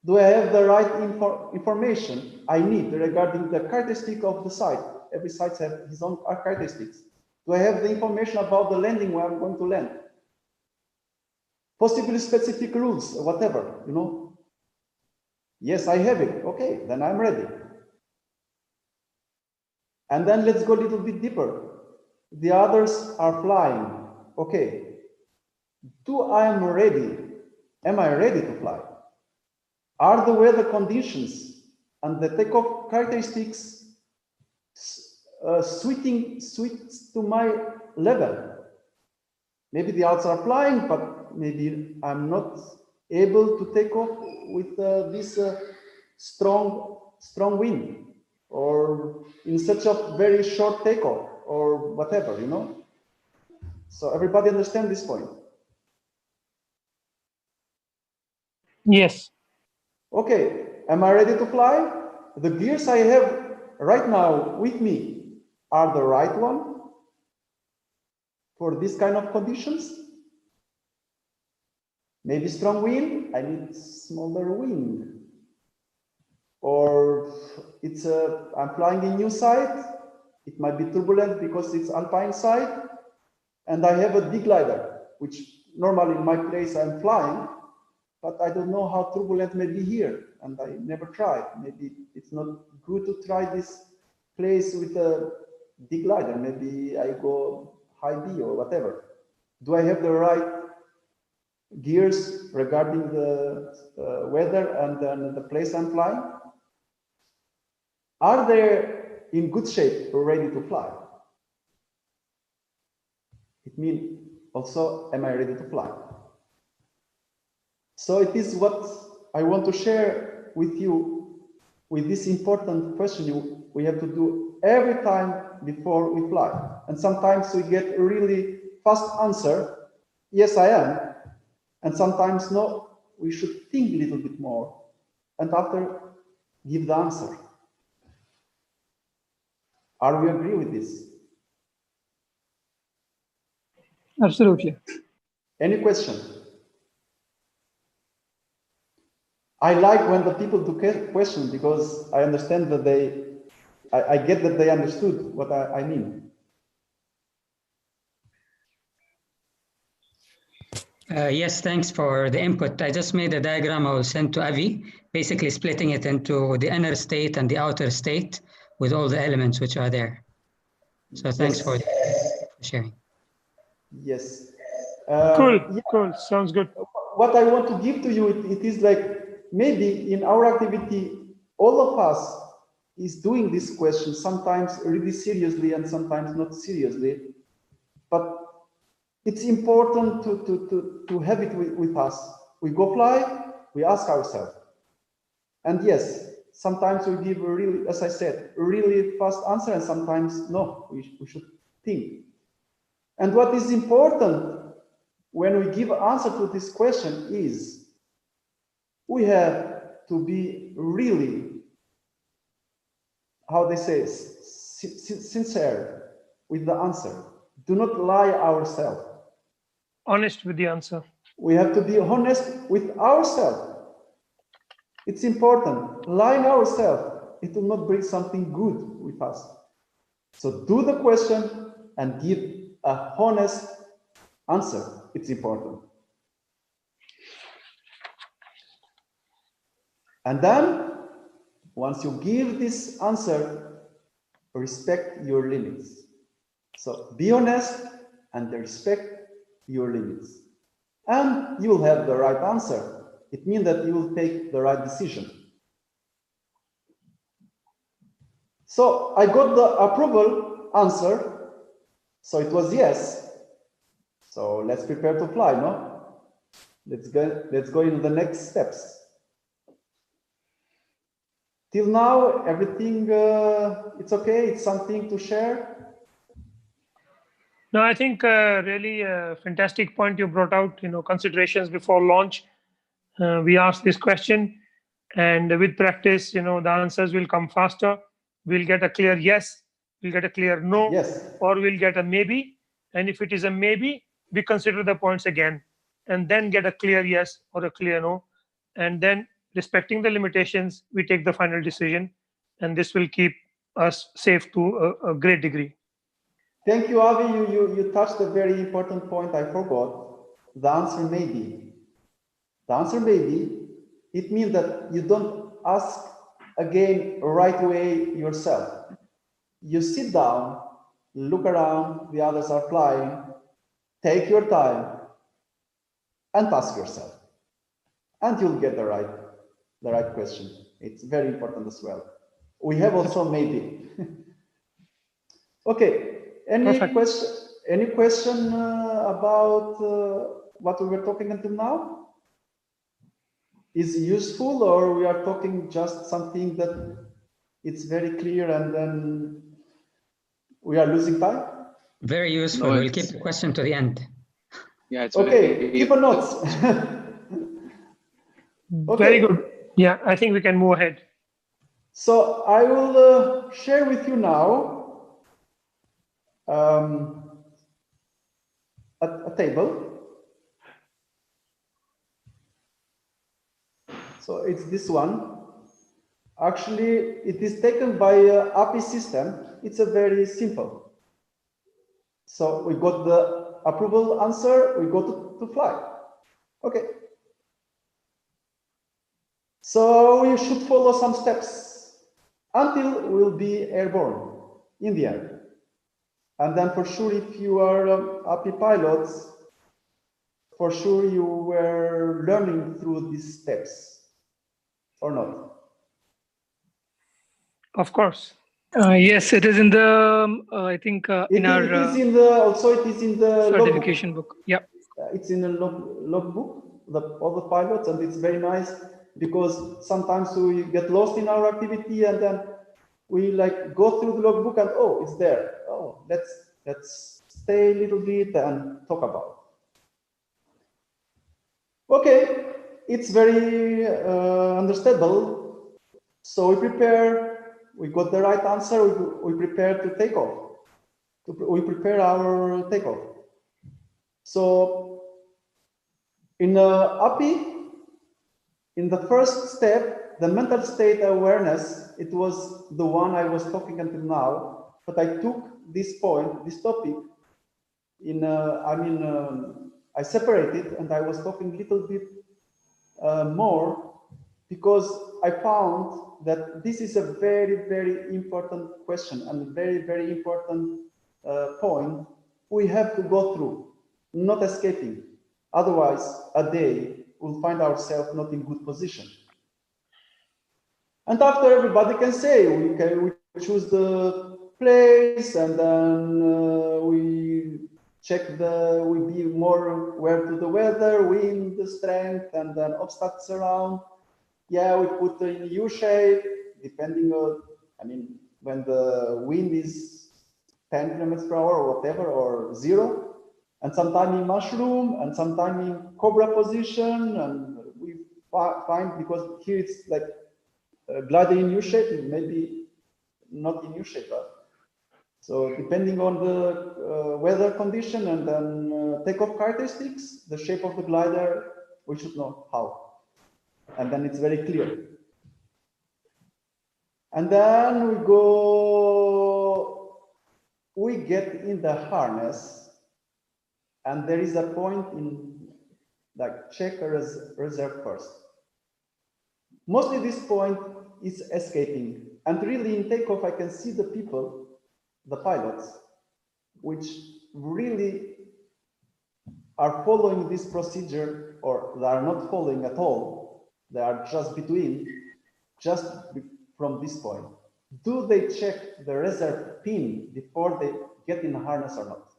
Do I have the right information I need regarding the characteristic of the site? Every site has its own characteristics. Do I have the information about the landing where I'm going to land? Possibly specific rules, whatever, you know? Yes, I have it. Okay, then I'm ready. And then let's go a little bit deeper. The others are flying. Okay. Am I ready to fly? Are the weather conditions and the takeoff characteristics suits to my level? Maybe the odds are flying, but maybe I'm not able to take off with this strong wind, or in such a very short takeoff, or whatever, you know. So everybody understand this point? Yes. Okay, am I ready to fly? The gears I have right now with me are the right one for this kind of conditions? Maybe strong wind, I need smaller wing. Or it's I'm flying in new side, it might be turbulent because it's alpine side, and I have a deglider, which normally in my place I'm flying, but I don't know how turbulent may be here, and I never tried. Maybe it's not good to try this place with a deglider. Maybe I go high B or whatever. Do I have the right gears regarding the weather and then the place I'm flying? Are they in good shape or ready to fly? It means also, am I ready to fly? So it is what I want to share with you with this important question we have to do every time before we fly. And sometimes we get a really fast answer, yes, I am. And sometimes, no, we should think a little bit more. And after, give the answer. Are we agree with this? Absolutely. Any question? I like when the people do question, because I understand that I get that they understood what I mean. Yes, thanks for the input. I just made a diagram I will send to Avi, basically splitting it into the inner state and the outer state with all the elements which are there. So thanks Yes. for sharing. Yes. Cool. Yeah. Cool. Sounds good. What I want to give to you, it is like, maybe in our activity, all of us is doing this question, sometimes really seriously and sometimes not seriously. But it's important to have it with us. We go fly, we ask ourselves. And yes, sometimes we give a really, as I said, a really fast answer, and sometimes no, we should think. And what is important when we give an answer to this question is we have to be really, how they say, sincere with the answer. Do not lie ourselves. Honest with the answer. We have to be honest with ourselves. It's important. Lying ourselves, it will not bring something good with us. So do the question and give a honest answer. It's important. And then, once you give this answer, respect your limits. So be honest and respect your limits. And you will have the right answer. It means that you will take the right decision. So I got the approval answer. So it was yes. So let's prepare to fly, no? Let's go into the next steps. Till now, everything, it's okay? It's something to share? No, I think really fantastic point you brought out, considerations before launch. We asked this question, and with practice, the answers will come faster. We'll get a clear yes, we'll get a clear no, Yes. or we'll get a maybe. And if it is a maybe, we consider the points again, and then get a clear yes or a clear no. And then, respecting the limitations, we take the final decision, and this will keep us safe to a great degree. Thank you, Avi. You touched a very important point I forgot. The answer may be. The answer may be, it means that you don't ask again right way yourself. You sit down, look around, the others are flying, take your time, and ask yourself. And you'll get the right the right question. It's very important as well. We have also maybe. Okay. Any question? Any question about what we were talking until now? Is it useful, or we are talking just something that it's very clear and then we are losing time? Very useful. No, We'll keep the question to the end. Yeah, it's okay. Keep a notes. Okay. Very good. Yeah, I think we can move ahead. So I will share with you now a table. So it's this one. Actually, it is taken by APPI system. It's a very simple. So we got the approval answer. We go to fly. Okay. So we should follow some steps until we'll be airborne in the end. And then for sure, if you are APPI pilots, for sure you were learning through these steps, or not? Of course. Yes, it is in the, I think, in our it is in the, also it is in the certification book. Yeah. It's in a logbook, all the pilots, and it's very nice because sometimes we get lost in our activity and then we like go through the logbook and oh, it's there. Oh, let's stay a little bit and talk about it. Okay, it's very understandable. So we prepare, we got the right answer, we prepare to take off. We prepare our takeoff. So in APPI, in the first step, the mental state awareness, it was the one I was talking until now, but I took this point, this topic, in I separated and I was talking a little bit more because I found that this is a very, very important question and very, very important point we have to go through, not escaping. Otherwise, a day we'll find ourselves not in good position. And after everybody can say, we choose the place and then we check we be more aware to the weather, wind, the strength, and then obstacles around. Yeah, we put in U shape, depending on, when the wind is 10 kilometers per hour or whatever, or 0, and sometime in mushroom, and sometime in cobra position, and we find, because here it's like glider in U shape, maybe not in U shape, but so depending on the weather condition and then takeoff characteristics, the shape of the glider, we should know how. And then it's very clear. And then we get in the harness, and there is a point in like check a reserve first. Mostly this point is escaping. And really in takeoff, I can see the people, the pilots, which really are following this procedure, or they are not following at all. They are just from this point. Do they check the reserve pin before they get in the harness or not?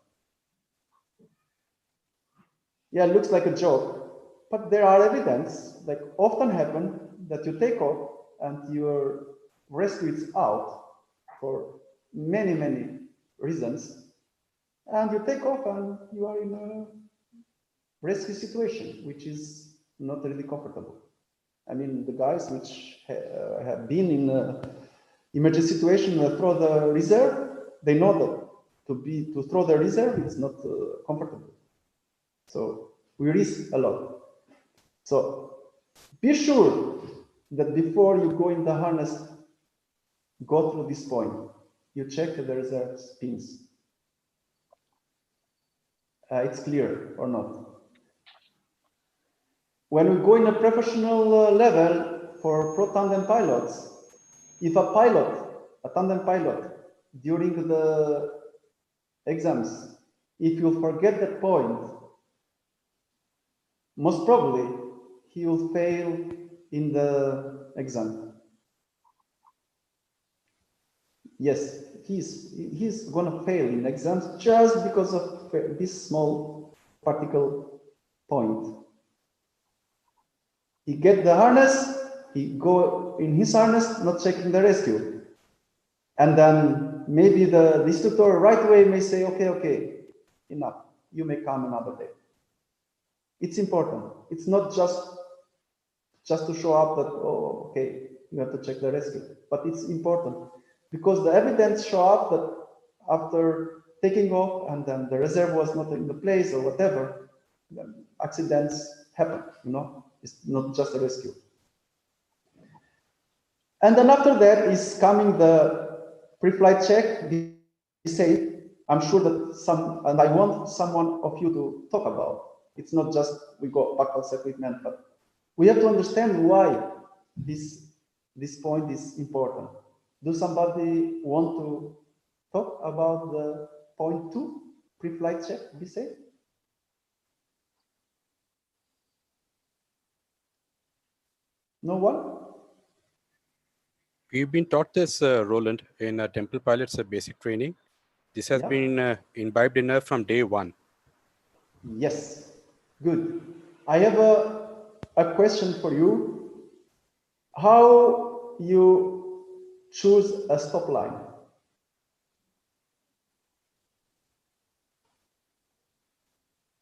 Yeah, it looks like a joke, but there are evidence, like often happen, that you take off and your rescue is out for many, many reasons, and you take off and you are in a rescue situation, which is not really comfortable. The guys which have been in an emergency situation throw the reserve, they know that to throw the reserve is not comfortable. So we risk a lot. So be sure that before you go in the harness, go through this point. You check the reserve pins. It's clear or not. When we go in a professional level for pro tandem pilots, if a tandem pilot, during the exams, if you forget that point, most probably he will fail in the exam. Yes, he's gonna fail in exams just because of this small particle point. He get the harness, he go in his harness, not checking the rescue. And then maybe the instructor right away may say, okay, enough, you may come another day. It's important. It's not just to show up that, oh, okay, you have to check the rescue, but it's important because the evidence show up that after taking off and then the reserve was not in the place or whatever, accidents happen, you know, it's not just a rescue. And then after that is coming the pre-flight check, be safe. I'm sure that and I want someone of you to talk about. It's not just we go backwards equipment, but we have to understand why this point is important. Do somebody want to talk about the point 2, pre-flight check, be safe? No one? We've been taught this, Roland, in Temple Pilot's basic training. This has been imbibed in us from day one. Yes, good. I have a question for you. How you choose a stop line?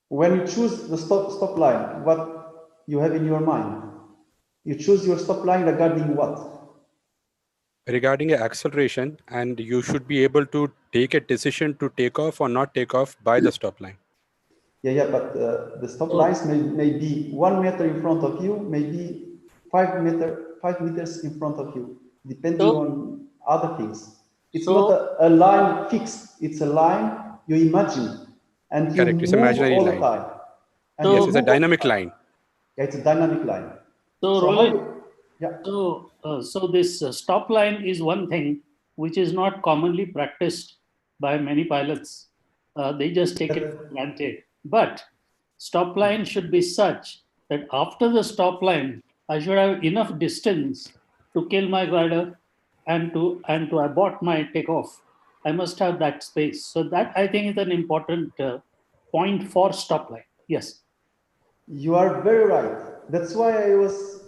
When you choose the stop line, what you have in your mind? You choose your stop line regarding what? Regarding acceleration, and you should be able to take a decision to take off or not take off by the stop line. Yeah, but the stop lines may be 1 meter in front of you, maybe 5 meters in front of you, depending on other things. It's not a line fixed, it's a line you imagine. And you correct, it's move imaginary all line. the time. And yes, it's a dynamic line. Yeah, it's a dynamic line. So Roland, so this stop line is one thing which is not commonly practiced by many pilots. They just take it for granted. But stop line should be such that after the stop line, I should have enough distance to kill my glider and to abort my takeoff. I must have that space. So that I think is an important point for stop line. Yes. You are very right. That's why I was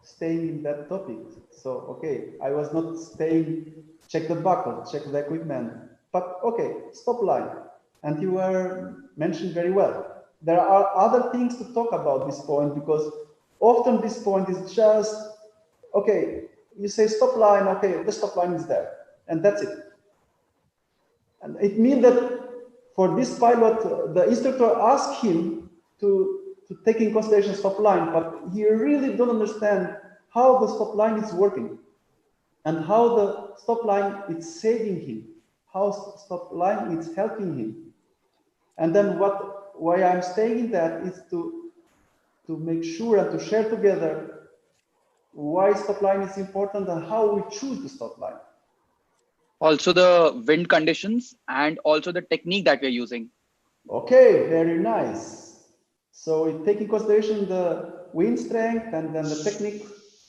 staying in that topic. So, okay, I was not staying, check the buckle, check the equipment, but okay, stop line. And you were mentioned very well. There are other things to talk about this point because often this point is just, okay, you say stop line, okay, the stop line is there, and that's it. And it means that for this pilot, the instructor asked him to take in consideration stop line, but he really don't understand how the stop line is working and how the stop line is saving him, how stop line is helping him. And then why I'm staying in that is to make sure and to share together why stop line is important and how we choose the stop line. Also the wind conditions and also the technique that we're using. Okay, very nice. So we take in consideration the wind strength and then the technique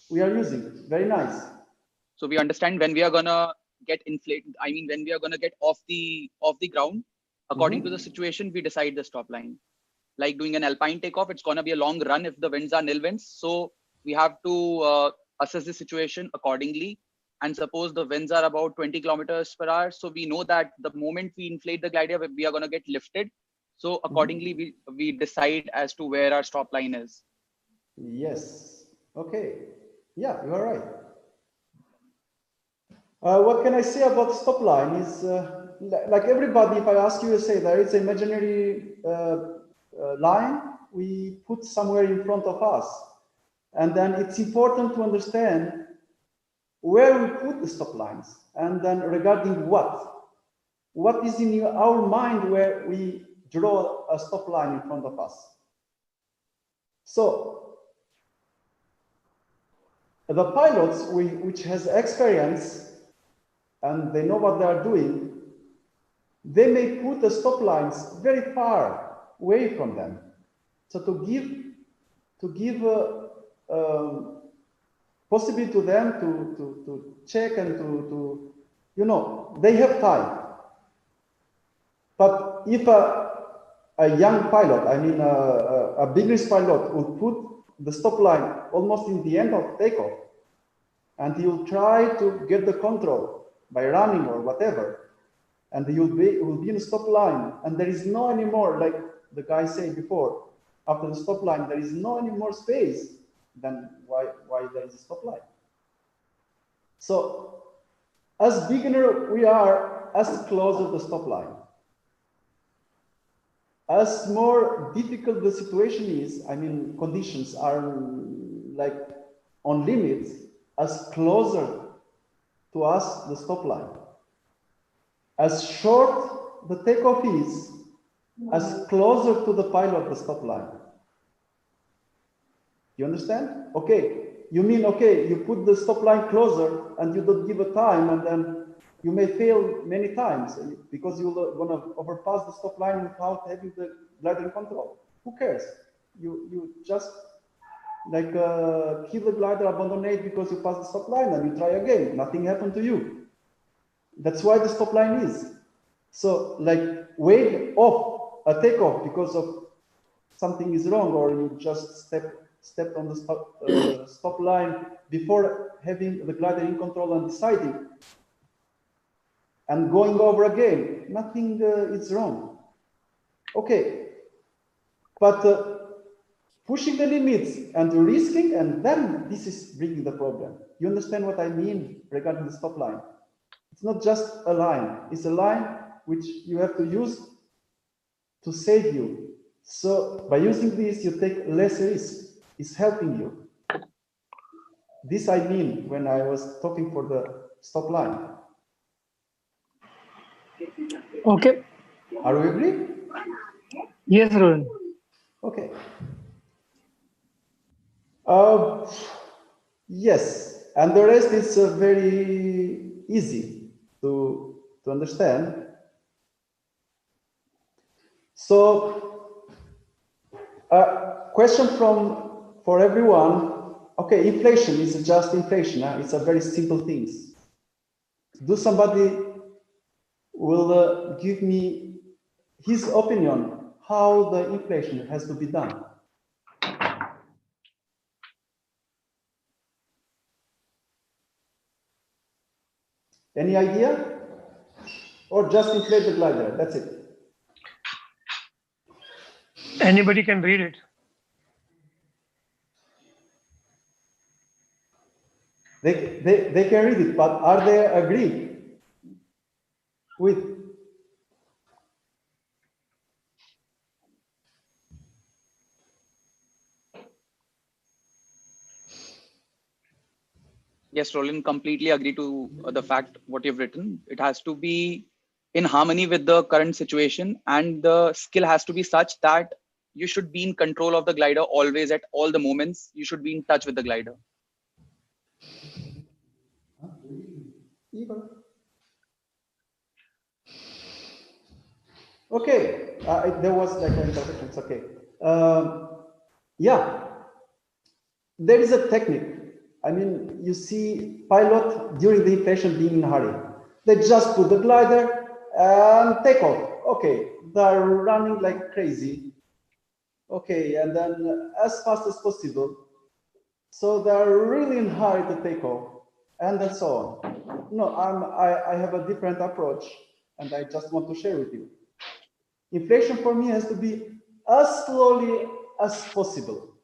we are using. Very nice. So we understand when we are gonna get inflated. I mean, when we are gonna get off the ground. According to the situation, we decide the stop line. Like doing an alpine takeoff, it's gonna be a long run if the winds are nil winds. So we have to assess the situation accordingly. And suppose the winds are about 20 kilometers per hour. So we know that the moment we inflate the glider, we are going to get lifted. So accordingly, we decide as to where our stop line is. Yes. Okay. Yeah, you are right. What can I say about stop line is, like everybody, if I ask you to say there is an imaginary line we put somewhere in front of us. And then it's important to understand where we put the stop lines, and then regarding what is in our mind where we draw a stop line in front of us. So the pilots which has experience and they know what they are doing, they may put the stop lines very far away from them. So to give possible to them to check and to you know, they have time. But if a young pilot, I mean a beginner's pilot, will put the stop line almost in the end of takeoff, and he'll try to get the control by running or whatever, and will be in a stop line, and there is no anymore, like the guy said before, after the stop line, there is no any more space, then why there is a stop line? So as beginner, we are as close to the stop line. As more difficult the situation is, I mean, conditions are like on limits, as closer to us the stop line. As short the takeoff is, as closer to the pilot the stop line. You understand? Okay. You mean, okay, you put the stop line closer and you don't give a time, and then you may fail many times because you're going to overpass the stop line without having the glider in control. Who cares? You just like kill the glider, abandon it because you pass the stop line, and you try again. Nothing happened to you. That's why the stop line is. So like wave off a takeoff because of something is wrong, or you just stepped on the stop line before having the glider in control and deciding, and going over again, nothing is wrong. Okay, but pushing the limits and risking, and then this is bringing the problem. You understand what I mean regarding the stop line? It's not just a line, it's a line which you have to use to save you. So by using this, you take less risk. It's helping you. This I mean when I was talking for the stop line. Okay. Are we agree? Yes, Roland. Okay. Yes, and the rest is very easy to understand. So, question for everyone. Okay, inflation is just inflation. It's a very simple thing. Do somebody will give me his opinion how the inflation has to be done? Any idea? Or just inflate the glider, that's it. Anybody can read it. They can read it, but are they agree with? Yes, Roland, completely agree to the fact what you've written. It has to be in harmony with the current situation, and the skill has to be such that you should be in control of the glider always at all the moments. You should be in touch with the glider. Okay, there was like an interpretation. It's okay. Yeah, there is a technique. I mean, you see pilot during the inflation being in a hurry. They just put the glider and take off. Okay, they're running like crazy. Okay, and then as fast as possible. So they're really in a hurry to take off, and then so on. No, I have a different approach, and I just want to share with you. Inflation for me has to be as slowly as possible.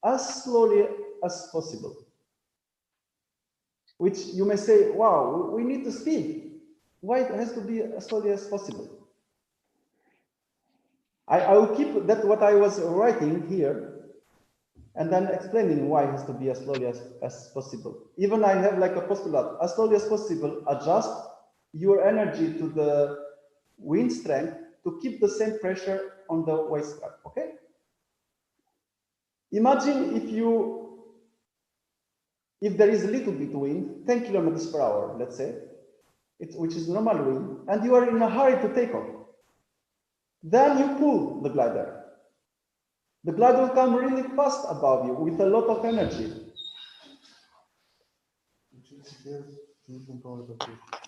As slowly as possible. Which you may say, wow, we need to speed. Why it has to be as slowly as possible? I will keep that what I was writing here, and then explaining why it has to be as slowly as possible. Even I have like a postulate, as slowly as possible, adjust your energy to the wind strength to keep the same pressure on the waist strap, okay? Imagine if there is a little bit wind, 10 kilometers per hour, let's say, which is normal wind, and you are in a hurry to take off. Then you pull the glider. the glider will come really fast above you with a lot of energy.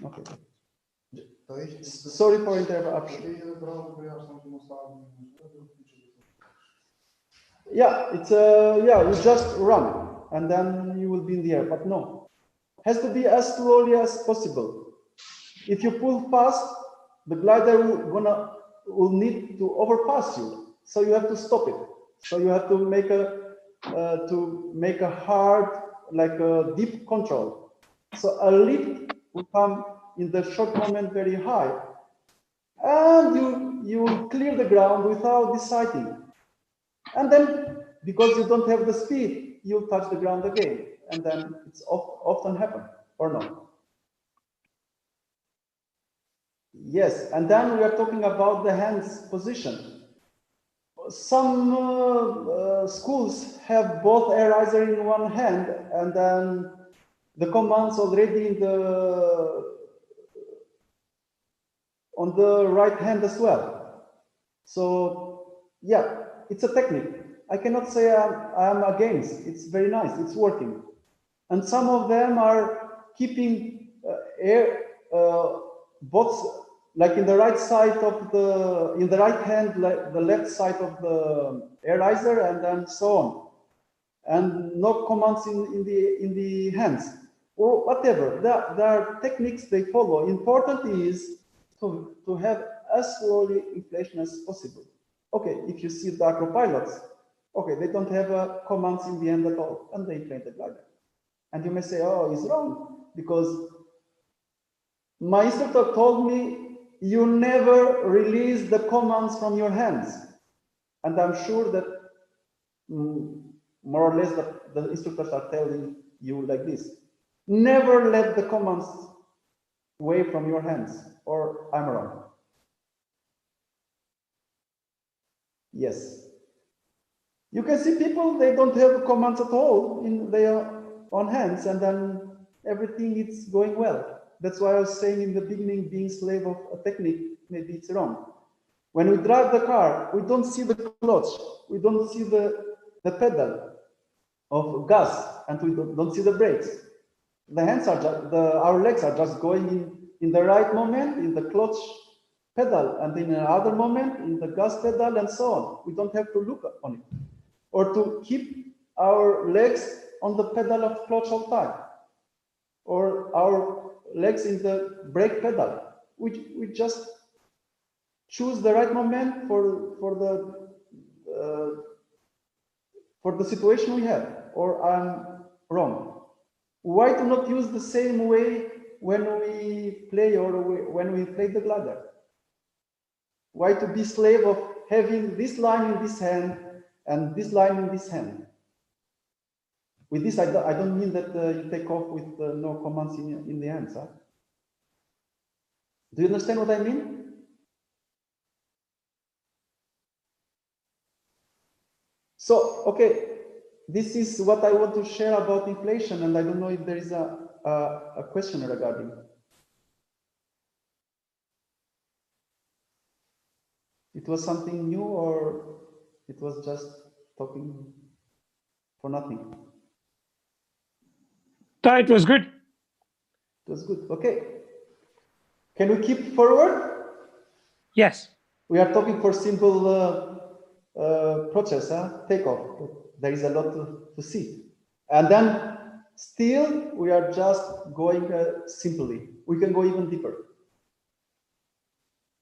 Okay. Sorry for interruption. Yeah, it's yeah, you just run and then you will be in the air, but no. Has to be as slowly as possible. If you pull fast, the glider will need to overpass you. So you have to stop it. So you have to make a hard, like a deep control. So a lift will come in the short moment very high, and you will clear the ground without deciding. And then, because you don't have the speed, you'll touch the ground again, and then it's often happen, or not. Yes, and then we are talking about the hands position. Some schools have both air riser in one hand, and then the commands already on the right hand as well. So yeah, it's a technique. I cannot say I'm against. It's very nice. It's working, and some of them are keeping both. Like in the right side of in the right hand, like the left side of the air riser, and then so on, and no commands in the hands or whatever. There are techniques they follow. Important is to have as slowly inflation as possible. Okay, if you see the acro pilots, okay, they don't have commands in the hand at all, and they inflate the glider. And you may say, oh, it's wrong because my instructor told me you never release the commands from your hands. And I'm sure that more or less the instructors are telling you like this. Never let the commands away from your hands, or I'm wrong. Yes. You can see people, they don't have commands at all in their own hands, and then everything is going well. That's why I was saying in the beginning, being slave of a technique, maybe it's wrong. When we drive the car, we don't see the clutch, we don't see the pedal of gas, and we don't see the brakes. The hands are just, our legs are just going in the right moment, in the clutch pedal, and in another moment, in the gas pedal, and so on. We don't have to look on it. Or to keep our legs on the pedal of clutch all the time. Or our legs in the brake pedal. We just choose the right moment for the situation we have, or I'm wrong. Why to not use the same way when we play or when we play the glider? Why to be slave of having this line in this hand and this line in this hand? With this, I don't mean that you take off with no commands in the hands. Huh? Do you understand what I mean? So, okay, this is what I want to share about inflation, and I don't know if there is a question regarding. It was something new, or it was just talking for nothing? It was good. It was good. Okay. Can we keep forward? Yes. We are talking for simple process, takeoff. There is a lot to see. And then still we are just going simply. We can go even deeper.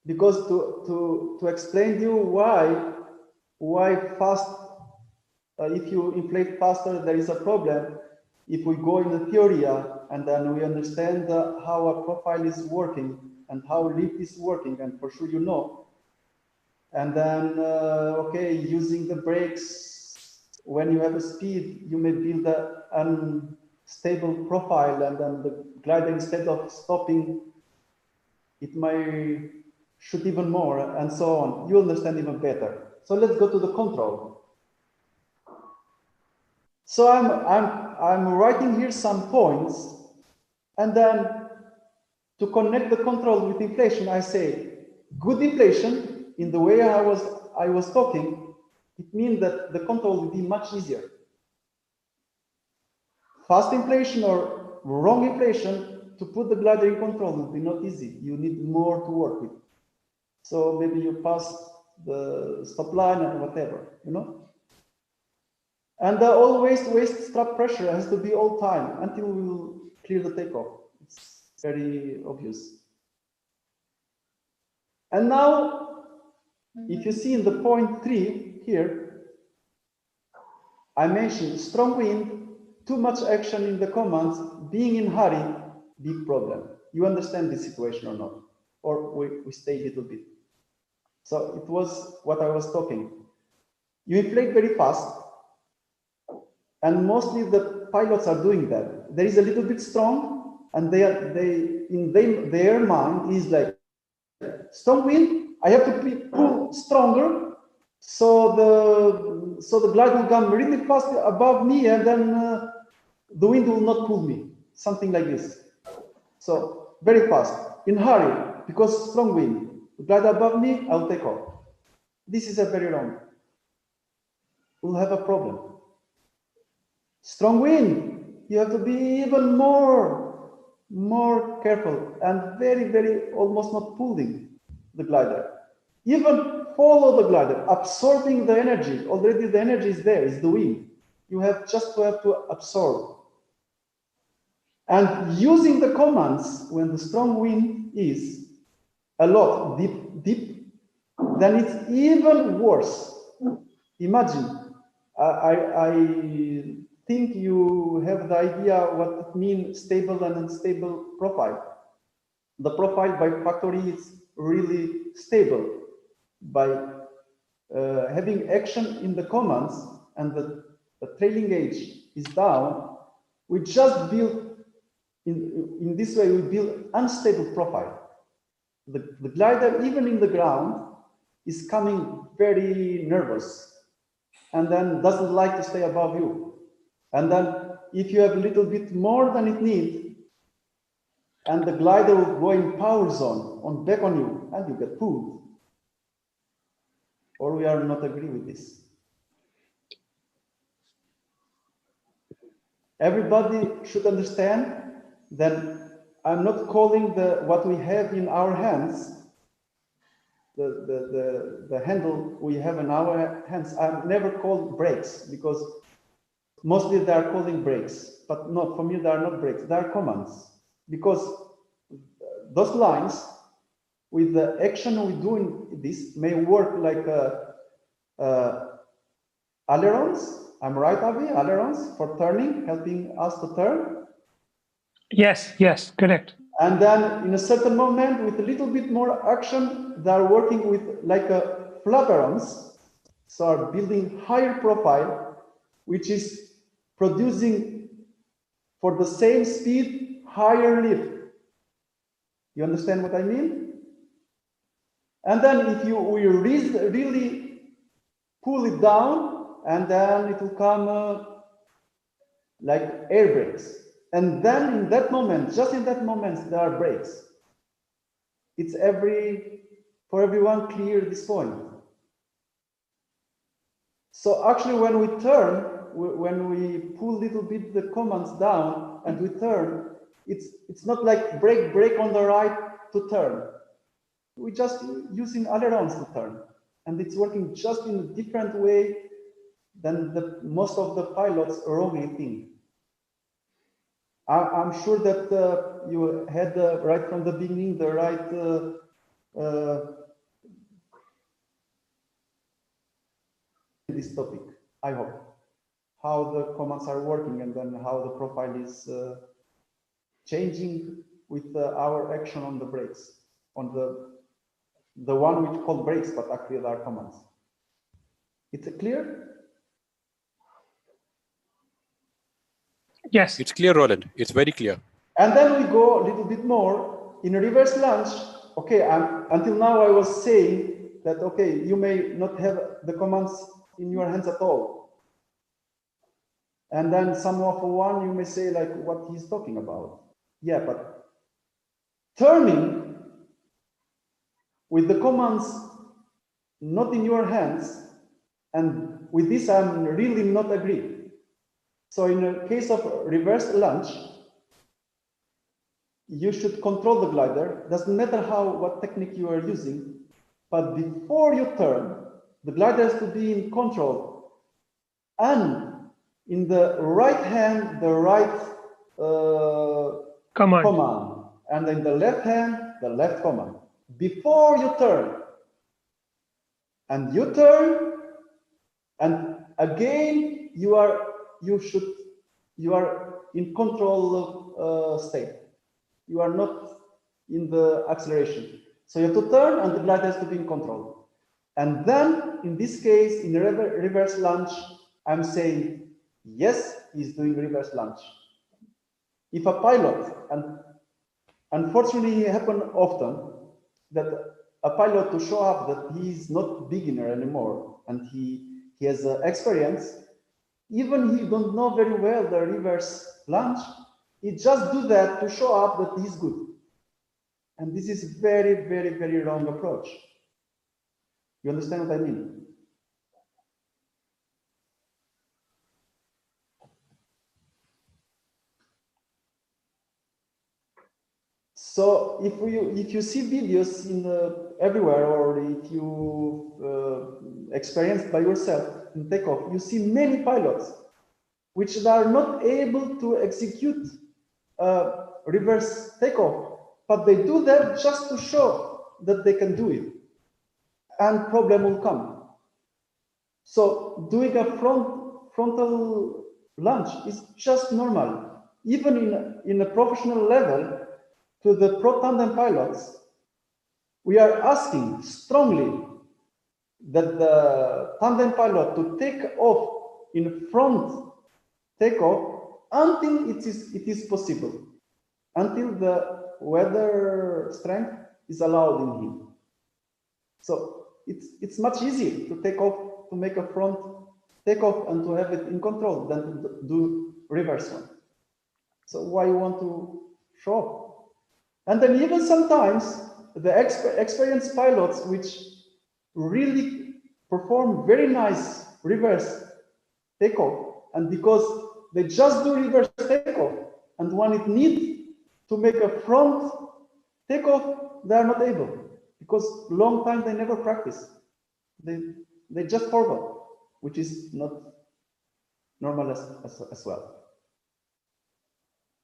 Because to explain to you why fast, if you inflate faster, there is a problem. If we go in the theory and then we understand how a profile is working and how lift is working, and for sure you know. And then, okay, using the brakes, when you have a speed, you may build an unstable profile, and then the glider, instead of stopping, it may shoot even more, and so on. You understand even better. So let's go to the control. So I'm writing here some points, and then to connect the control with inflation, I say good inflation in the way I was talking it means that the control will be much easier. Fast inflation or wrong inflation, to put the glider in control will be not easy. You need more to work with. So maybe you pass the stop line and whatever, you know. And the always waist strap pressure has to be all time until we will clear the takeoff. It's very obvious. And now, if you see in the point 3 here, I mentioned strong wind, too much action in the commands, being in hurry, big problem. You understand this situation or not? Or we stay a little bit. So it was what I was talking. You inflate very fast, and mostly the pilots are doing that. There is a little bit strong, and their mind is like, strong wind, I have to pull stronger, so the glide will come really fast above me, and then the wind will not pull me, something like this. So very fast, in hurry, because strong wind. The glide above me, I'll take off. This is a very wrong. We'll have a problem. Strong wind, you have to be even more careful and very almost not pulling the glider. Even follow the glider, absorbing the energy. Already the energy is there, it's the wind. You have just to have to absorb. And using the commands when the strong wind is a lot deep, then it's even worse. Imagine, I think you have the idea what it means stable and unstable profile. The profile by factory is really stable. By having action in the commands and the trailing edge is down, we just build, in this way, we build unstable profile. The glider, even in the ground, is coming very nervous and then doesn't like to stay above you. And then if you have a little bit more than it needs, and the glider will go in power zone back on you, and you get pulled. Or we are not agree with this. Everybody should understand that I'm not calling what we have in our hands, the handle we have in our hands, I've never called brakes, because mostly they are calling brakes, but no, for me they are not brakes, they are commands. Because those lines, with the action we do in this, may work like ailerons. I'm right, Avi? Ailerons for turning, helping us to turn. Yes, correct. And then in a certain moment, with a little bit more action, they are working with like a flaperons, so are building higher profile, which is producing for the same speed, higher lift. You understand what I mean? And then if we really pull it down, and then it will come like air brakes. And then in that moment, just in that moment, there are brakes. It's for everyone clear this point. So actually when we turn, when we pull a little bit the commands down and we turn, it's not like brake on the right to turn. We're just using ailerons to turn. And it's working just in a different way than most of the pilots wrongly think. I'm sure that you had right from the beginning the right this topic, I hope. How the commands are working and then how the profile is changing with our action on the brakes, on the one which called brakes, but actually they are commands. It's clear? Yes. It's clear, Roland. It's very clear. And then we go a little bit more in a reverse lunge. Okay, until now I was saying that, okay, you may not have the commands in your hands at all. And then some of one, you may say like what he's talking about. Yeah, but turning with the commands not in your hands, And with this, I'm really not agree. So in a case of reverse launch, you should control the glider. Doesn't matter what technique you are using, but before you turn, the glider has to be in control. And in the right hand, the right command. And in the left hand, the left command. Before you turn. And you turn, and again, you are in control state. You are not in the acceleration. So you have to turn, and the glider has to be in control. And then, in this case, in reverse launch, I'm saying, yes, he's doing reverse launch. If a pilot, and unfortunately it happens often, that a pilot to show up that he's not beginner anymore, and he has experience, even he don't know very well the reverse launch, he just do that to show up that he's good. And this is very, very, very wrong approach. You understand what I mean? So if you see videos everywhere, or if you experience by yourself in takeoff, you see many pilots which are not able to execute reverse takeoff, but they do that just to show that they can do it, and problem will come. So doing a frontal launch is just normal, even in a professional level. To the pro tandem pilots, we are asking strongly that the tandem pilot to take off in front takeoff until it is possible, until the weather strength is allowed in him. So it's much easier to take off, to make a front takeoff and to have it in control than to do reverse one. So why you want to show up? And then even sometimes the experienced pilots which really perform very nice reverse takeoff, and because they just do reverse takeoff, and when it needs to make a front takeoff, they are not able, because long time they never practice. They just forgot, which is not normal as well.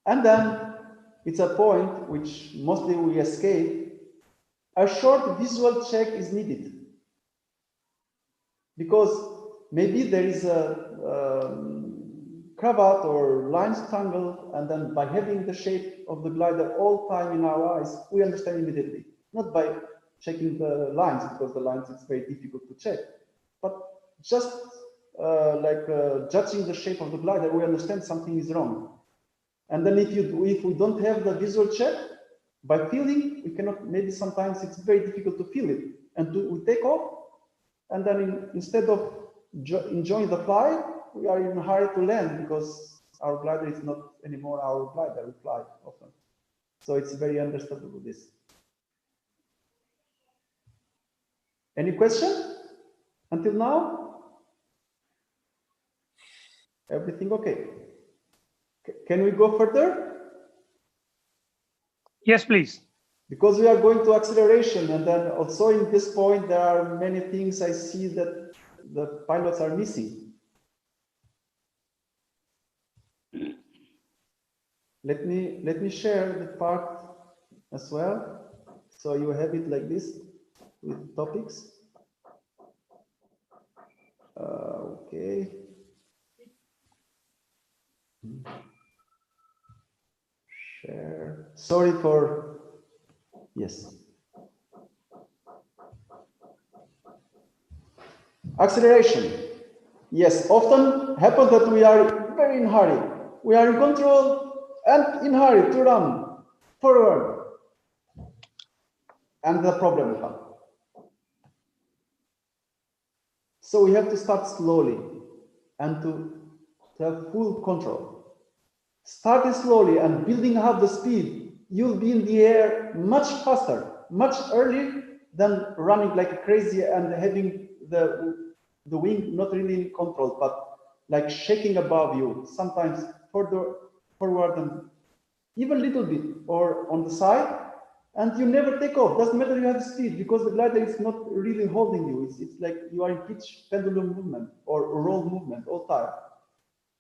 And then it's a point which mostly we escape. A short visual check is needed, because maybe there is a cravat or line tangle, and then by having the shape of the glider all time in our eyes, we understand immediately. Not by checking the lines, because the lines it's very difficult to check, but just judging the shape of the glider, we understand something is wrong. And then if we don't have the visual check, by feeling, we cannot, maybe sometimes it's very difficult to feel it. And we take off, and then instead of enjoying the flight, we are in a hurry to land, because our glider is not anymore our glider, we fly often. So it's very understandable, this. Any question until now? Everything okay? Can we go further? Yes, please. Because we are going to acceleration, and then also in this point, there are many things I see that the pilots are missing. Let me share the part as well. So you have it like this with topics. Okay. Share. Sorry for, yes. Acceleration. Yes, often happens that we are very in hurry. We are in control and in hurry to run forward. And the problem will come. So we have to start slowly and to have full control. Starting slowly and building up the speed, you'll be in the air much faster, much earlier than running like crazy and having the the wing not really in control, but like shaking above you, sometimes further forward and even a little bit, or on the side, and you never take off. Doesn't matter you have speed, because the glider is not really holding you. It's like you are in pitch pendulum movement or roll movement all time.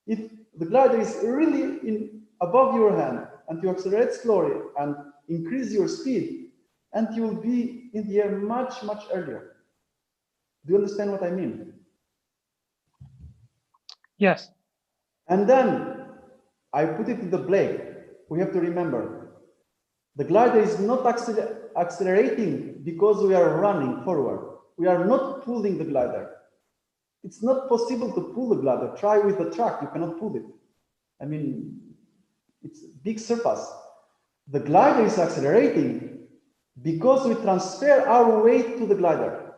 If the glider is really above your hand and you accelerate slowly and increase your speed, and you will be in the air much, much earlier. Do you understand what I mean? Yes. And then I put it in the blade. We have to remember, the glider is not accelerating because we are running forward. We are not pulling the glider. It's not possible to pull the glider. Try with the truck, you cannot pull it. I mean, it's a big surface. The glider is accelerating because we transfer our weight to the glider.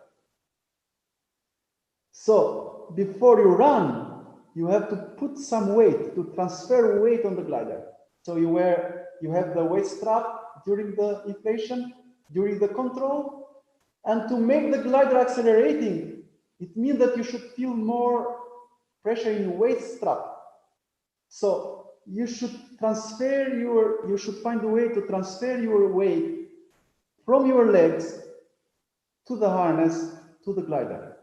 So before you run, you have to put some weight, to transfer weight on the glider. So you have the weight strap during the inflation, during the control, and to make the glider accelerating, it means that you should feel more pressure in weight strap. So you should you should find a way to transfer your weight from your legs to the harness, to the glider.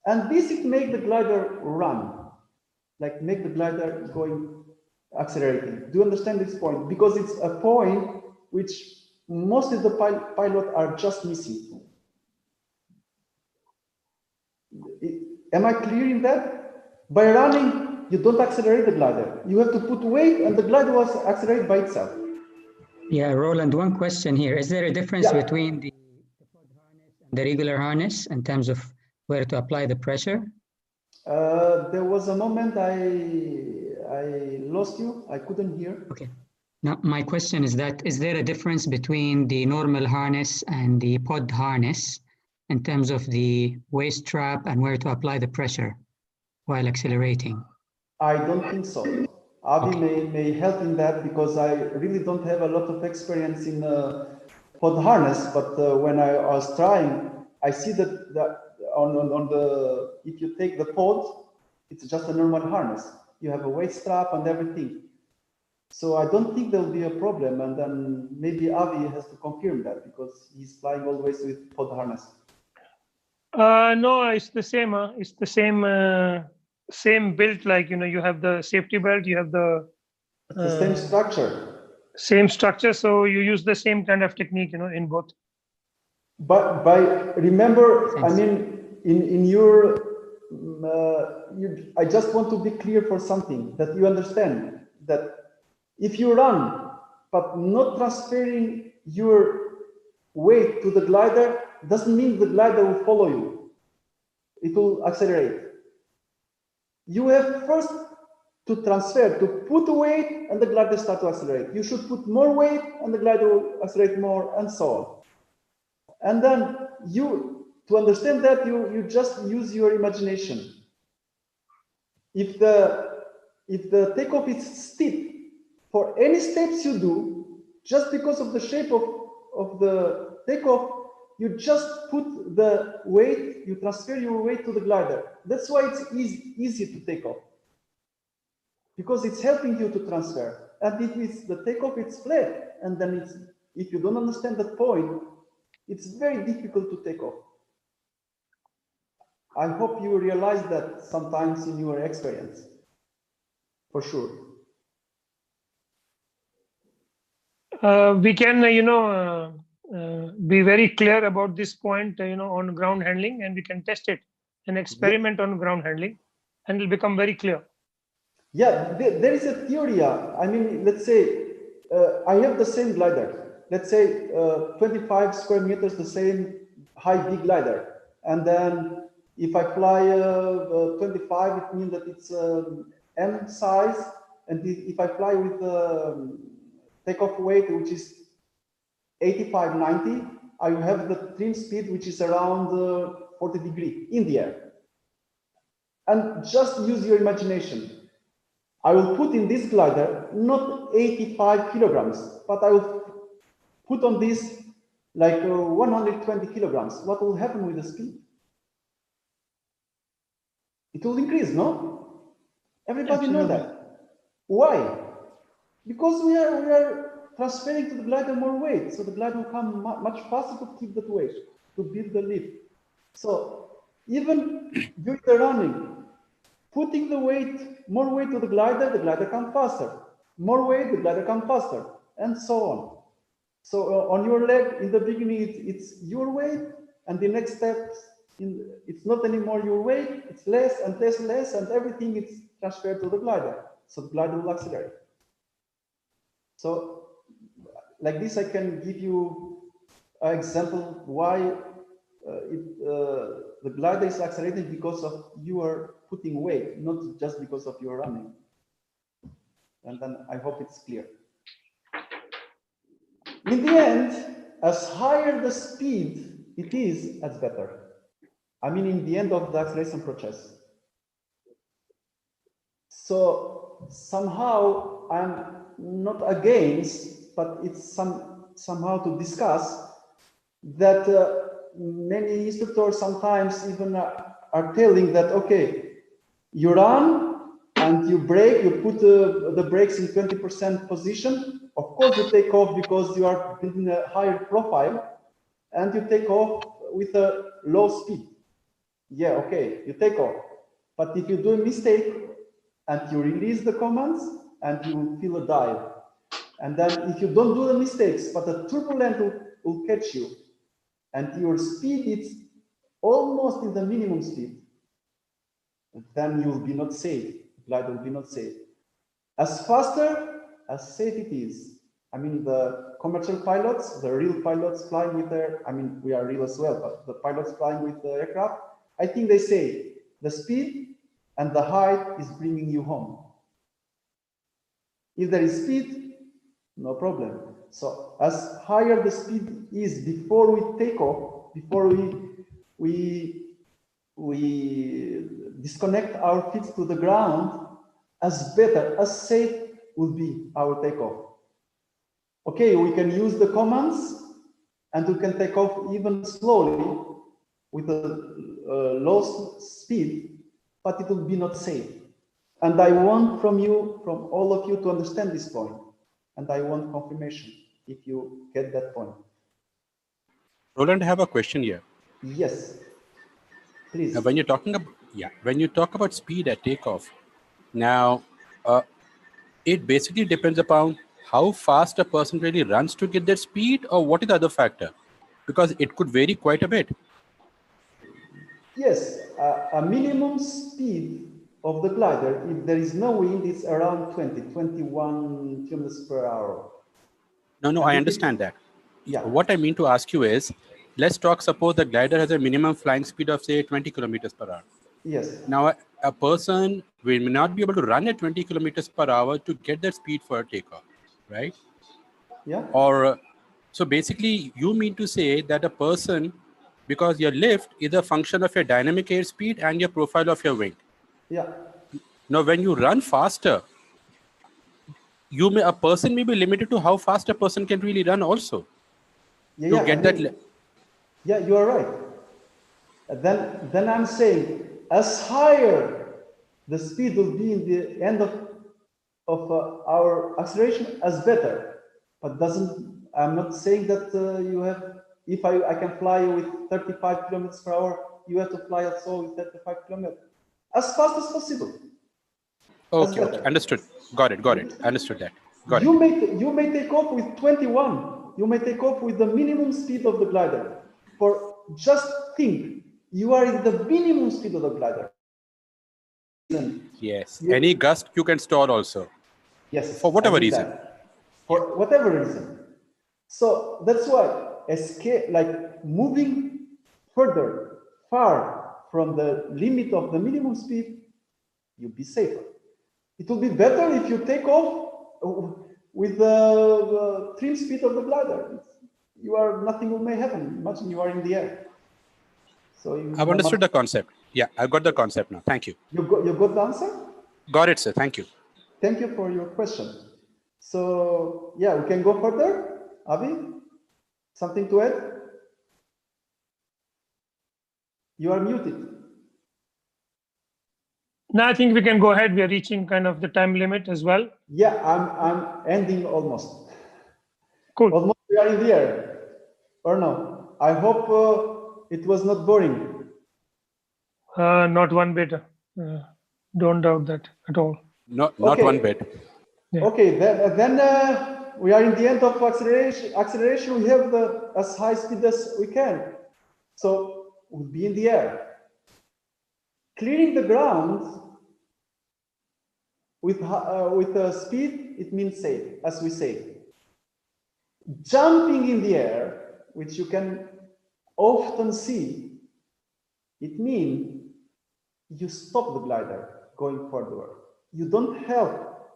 And this it make the glider run, like make the glider going accelerating. Do you understand this point? Because it's a point which most of the pilot are just missing. Am I clear in that? By running, you don't accelerate the glider. You have to put weight and the glider will accelerate by itself. Yeah, Roland, one question here. Is there a difference between the pod harness and the regular harness in terms of where to apply the pressure? There was a moment I lost you. I couldn't hear. Okay. Now, my question is that, is there a difference between the normal harness and the pod harness in terms of the waist strap and where to apply the pressure while accelerating? I don't think so. Avi may help in that, because I really don't have a lot of experience in pod harness, but when I was trying, I see that if you take the pod, it's just a normal harness. You have a waist strap and everything. So I don't think there'll be a problem, and then maybe Avi has to confirm that, because he's flying always with pod harness. No, it's the same. It's the same build. Like, you have the safety belt, you have the same structure. Same structure. So you use the same kind of technique, in both. But remember, I mean, in your, I just want to be clear for something, that you understand that if you run, but not transferring your weight to the glider, doesn't mean the glider will follow you. It will accelerate. You have first to transfer, to put weight, and the glider start to accelerate. You should put more weight, and the glider will accelerate more, and so on. And then to understand that, you just use your imagination. If the takeoff is steep, for any steps you do, just because of the shape of the takeoff, you just put the weight, you transfer your weight to the glider. That's why it's easy to take off, because it's helping you to transfer. And if it's the takeoff, it's flat, and then if you don't understand that point, it's very difficult to take off. I hope you realize that sometimes in your experience, for sure. We can, be very clear about this point, on ground handling, and we can test it and experiment on ground handling, and it'll become very clear. Yeah, there is a theory. I mean, let's say I have the same glider. Let's say 25 square meters, the same high big glider. And then if I fly 25, it means that it's M size. And if I fly with takeoff weight, which is 85, 90, I have the trim speed, which is around 40 degrees in the air. And just use your imagination. I will put in this glider not 85 kilograms, but I will put on this like 120 kilograms. What will happen with the speed? It will increase, no? Everybody know Absolutely. that. Why? Because we are transferring to the glider more weight, so the glider will come much faster to keep that weight, to build the lift. So even during the running, putting the weight, more weight to the glider comes faster. More weight, the glider comes faster, and so on. So on your leg, in the beginning, it's your weight, and the next step, it's not anymore your weight, it's less and less and less, and everything is transferred to the glider. So the glider will accelerate. So like this, I can give you an example why the glider is accelerating because of you are putting weight, not just because of your running. And then I hope it's clear. In the end, as higher the speed it is, as better. I mean, in the end of the acceleration process. So somehow I'm not against, but it's somehow to discuss that many instructors sometimes even are telling that, okay, you run and you brake, you put the brakes in 20% position. Of course, you take off because you are building a higher profile, and you take off with a low speed. Yeah, okay, you take off. But if you do a mistake and you release the commands and you feel a dive, and then if you don't do the mistakes, but the turbulent will catch you, and your speed is almost in the minimum speed, then you will be not safe. Glider will be not safe. As faster, as safe it is. I mean, the commercial pilots, the real pilots flying with their, I mean, we are real as well, but the pilots flying with the aircraft, I think they say the speed and the height is bringing you home. If there is speed, no problem. So as higher the speed is before we take off, before we disconnect our feet to the ground, as better, as safe will be our takeoff. Okay, we can use the commands and we can take off even slowly with a low speed, but it will be not safe. And I want from you, from all of you, to understand this point. And I want confirmation if you get that point. Roland, I have a question here. Yes, please. Now, when you're talking about, when you talk about speed at takeoff, now it basically depends upon how fast a person really runs to get that speed, or what is the other factor? Because it could vary quite a bit. Yes, a minimum speed of the glider, if there is no wind, is around 21 kilometers per hour. No, I understand that. Yeah. What I mean to ask you is, let's talk, suppose the glider has a minimum flying speed of, say, 20 kilometers per hour. Yes. Now, a person will not be able to run at 20 kilometers per hour to get that speed for a takeoff, right? Yeah. Or, so basically, you mean to say that a person, because your lift is a function of your dynamic airspeed and your profile of your wing. Yeah. Now, when you run faster, a person may be limited to how fast a person can really run also. Yeah, yeah, you are right. Then I'm saying, as higher the speed will be in the end of our acceleration, as better. But I'm not saying that you have, if I can fly with 35 kilometers per hour, you have to fly also with 35 kilometers. As fast as possible. Okay, okay. Understood. Got it. Understood that. Got it. You may take off with 21. You may take off with the minimum speed of the glider. For just think, you are in the minimum speed of the glider. Yes. Any gust you can stall also. Yes. For whatever reason. For whatever reason. So that's why like moving far from the limit of the minimum speed, you'll be safer. It will be better if you take off with the trim speed of the glider. Nothing may happen. Imagine you are in the air. So I've understood the concept. Yeah, I've got the concept now. Thank you. You got the answer? Got it, sir. Thank you. Thank you for your question. So yeah, we can go further. Avi, something to add? You are muted. Now I think we can go ahead. We are reaching kind of the time limit as well. Yeah, I'm ending almost. Cool. Almost we are in the air. Or no? I hope it was not boring. Not one bit. Don't doubt that at all. Not Okay. one bit. Yeah. Okay, then we are in the end of acceleration. Acceleration, we have as high speed as we can. So we'll be in the air. Clearing the ground with speed, it means safe, as we say. Jumping in the air, which you can often see, it means you stop the glider going forward. You don't help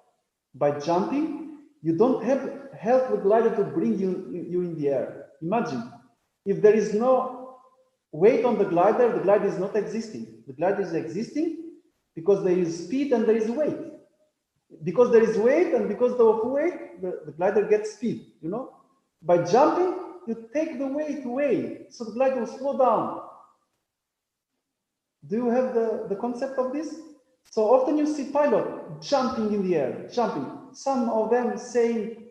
by jumping. You don't help the glider to bring you in the air. Imagine if there is no weight on the glider is not existing. The glider is existing because there is speed and there is weight. Because there is weight and because of weight, the glider gets speed, you know? By jumping, you take the weight away, so the glider will slow down. Do you have the concept of this? So often you see pilot jumping in the air, jumping. Some of them saying,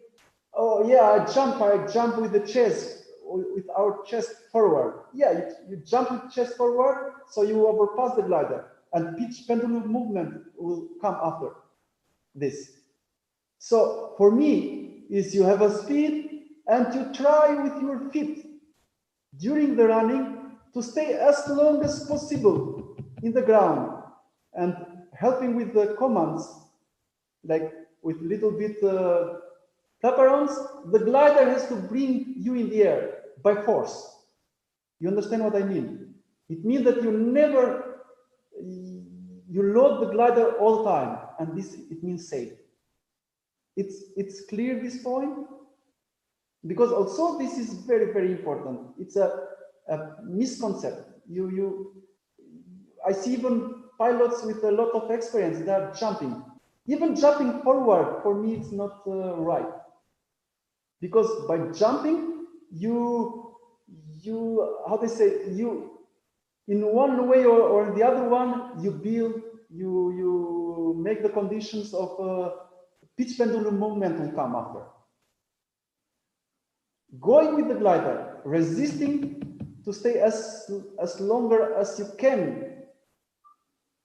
oh yeah, I jump with the chest, with our chest forward. Yeah, you jump with chest forward, so you overpass the glider, and pitch pendulum movement will come after this. So for me, is you have a speed and you try with your feet during the running to stay as long as possible in the ground, and helping with the commands, like with little bit flaperons, the glider has to bring you in the air by force. You understand what I mean? It means that you load the glider all the time, and it means safe. It's clear, this point? Because also this is very, very important. It's a misconception. I see even pilots with a lot of experience, they are jumping. Even jumping forward, for me, it's not right. Because by jumping, how they say, in one way or the other one, you make the conditions of pitch pendulum movement will come after. Going with the glider, resisting to stay as longer as you can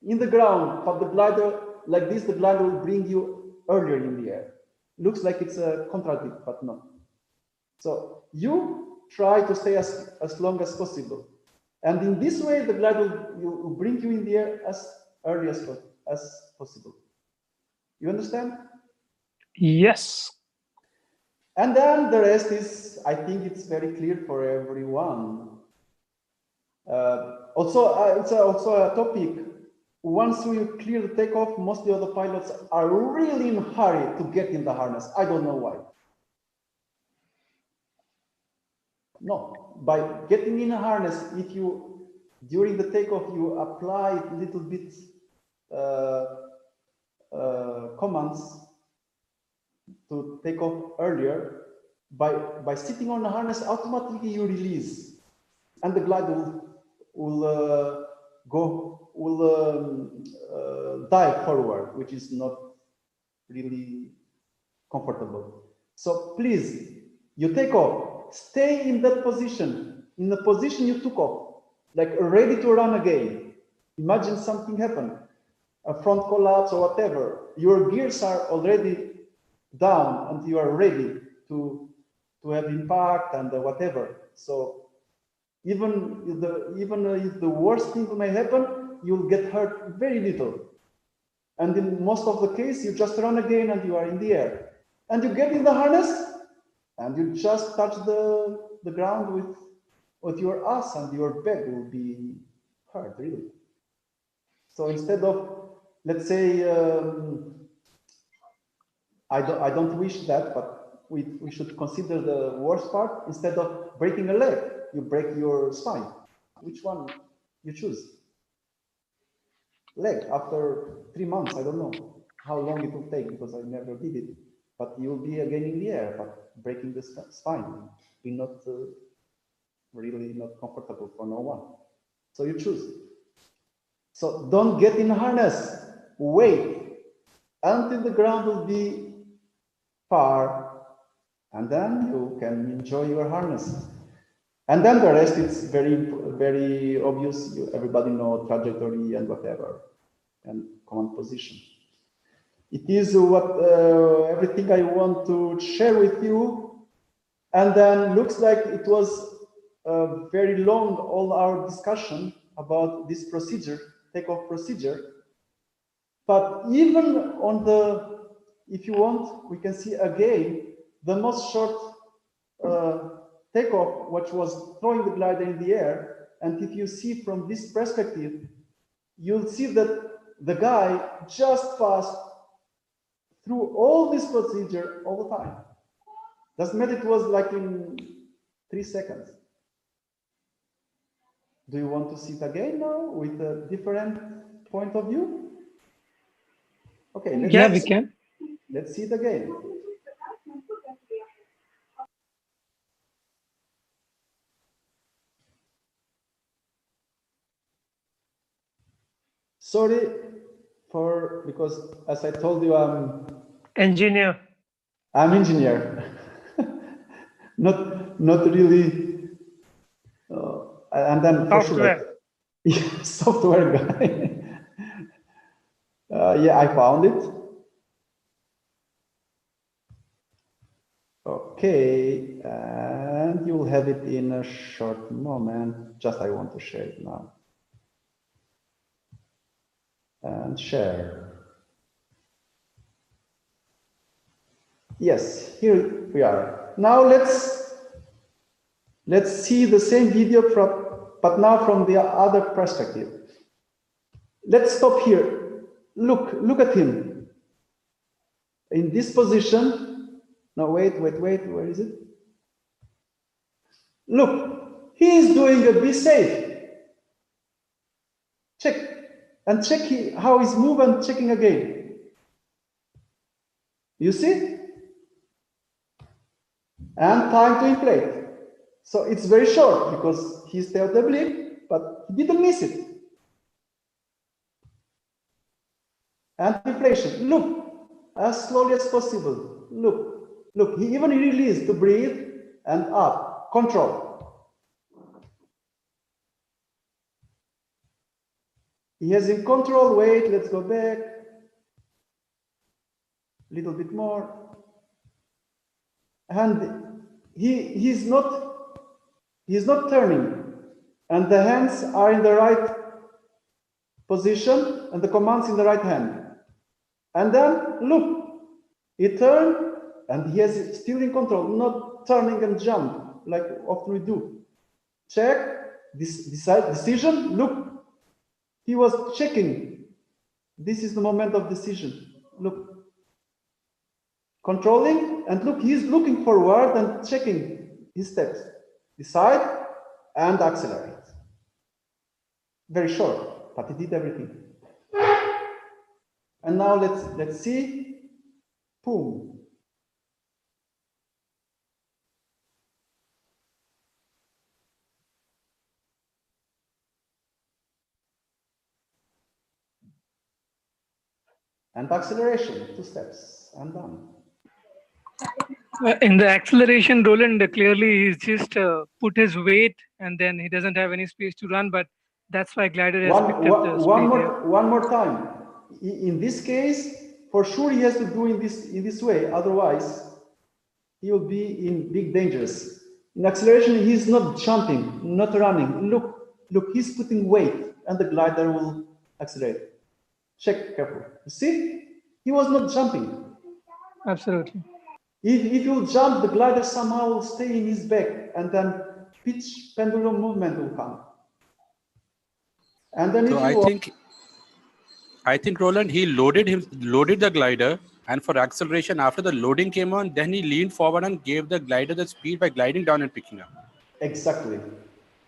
in the ground, but the glider, like this, the glider will bring you earlier in the air. Looks like it's a contradict, but no. So you try to stay as long as possible. And in this way, the glider will bring you in the air as early as possible. You understand? Yes. And then the rest is, I think it's very clear for everyone. It's also a topic. Once we clear the takeoff, most of the pilots are really in a hurry to get in the harness. I don't know why. No, by getting in a harness, if you, during the takeoff, you apply a little bit commands to take off earlier, by sitting on the harness, automatically you release, and the glider will dive forward, which is not really comfortable. So please, you take off, stay in that position, in the position you took off, like ready to run again. Imagine something happened, a front collapse or whatever. Your gears are already down and you are ready to have impact and whatever. So even if the worst thing may happen, you'll get hurt very little. And in most of the case, you just run again and you are in the air. And you get in the harness and you just touch the ground with your ass, and your back will be hurt, really. So instead of, let's say, I don't wish that, but we should consider the worst part. Instead of breaking a leg, you break your spine. Which one you choose? Leg, after 3 months, I don't know how long it will take because I never did it. But you'll be again in the air, but breaking the spine will be not really not comfortable for no one. So you choose. So don't get in a harness. wait until the ground will be far, and then you can enjoy your harness. And then the rest is very obvious. Everybody knows trajectory and whatever, and command position. It is everything I want to share with you. And then looks like it was very long, all our discussion about this procedure, takeoff procedure. But even on the, if you want, we can see again the most short takeoff, which was throwing the glider in the air. And if you see from this perspective, you'll see that the guy just passed through all this procedure all the time. Doesn't matter, it was like in 3 seconds. Do you want to see it again now with a different point of view? Okay, we can. Let's see it again. Sorry because as I told you, I'm Engineer. not really, and then Software. For sure, software guy. Yeah, I found it. Okay, and you will have it in a short moment. Just I want to share it now. And share. Yes, here we are. Now let's see the same video but now from the other perspective. Let's stop here. Look at him. In this position. No, wait, where is it? Look, he is doing a be safe. Check. And check how he's moving and checking again. You see? And time to inflate. So it's very short because he stayed oblique, but he didn't miss it. And inflation. Look, as slowly as possible. Look, he even released to breathe and up. Control. He has in control. Wait, let's go back. A little bit more. And he's not turning. And the hands are in the right position and the commands in the right hand. And then look, he turned and he has still in control, not turning and jump like often we do. Check this decision. Look. He was checking. This is the moment of decision. Look. Controlling, and look, he's looking forward and checking his steps. Decide and accelerate. Very short, but he did everything. And now let's see. Boom. And acceleration, 2 steps, and done. In the acceleration, Roland, clearly he's just put his weight and then he doesn't have any space to run, but that's why glider has picked up the speed. One more time. In this case, for sure he has to do in this way, otherwise he will be in big dangers. In acceleration, he's not jumping, not running. Look, he's putting weight and the glider will accelerate. Check carefully. You see? He was not jumping. Absolutely. If you jump, the glider somehow will stay in his back and then pitch pendulum movement will come. And then so I think Roland, he loaded the glider, and for acceleration, after the loading came on, then he leaned forward and gave the glider the speed by gliding down and picking up. Exactly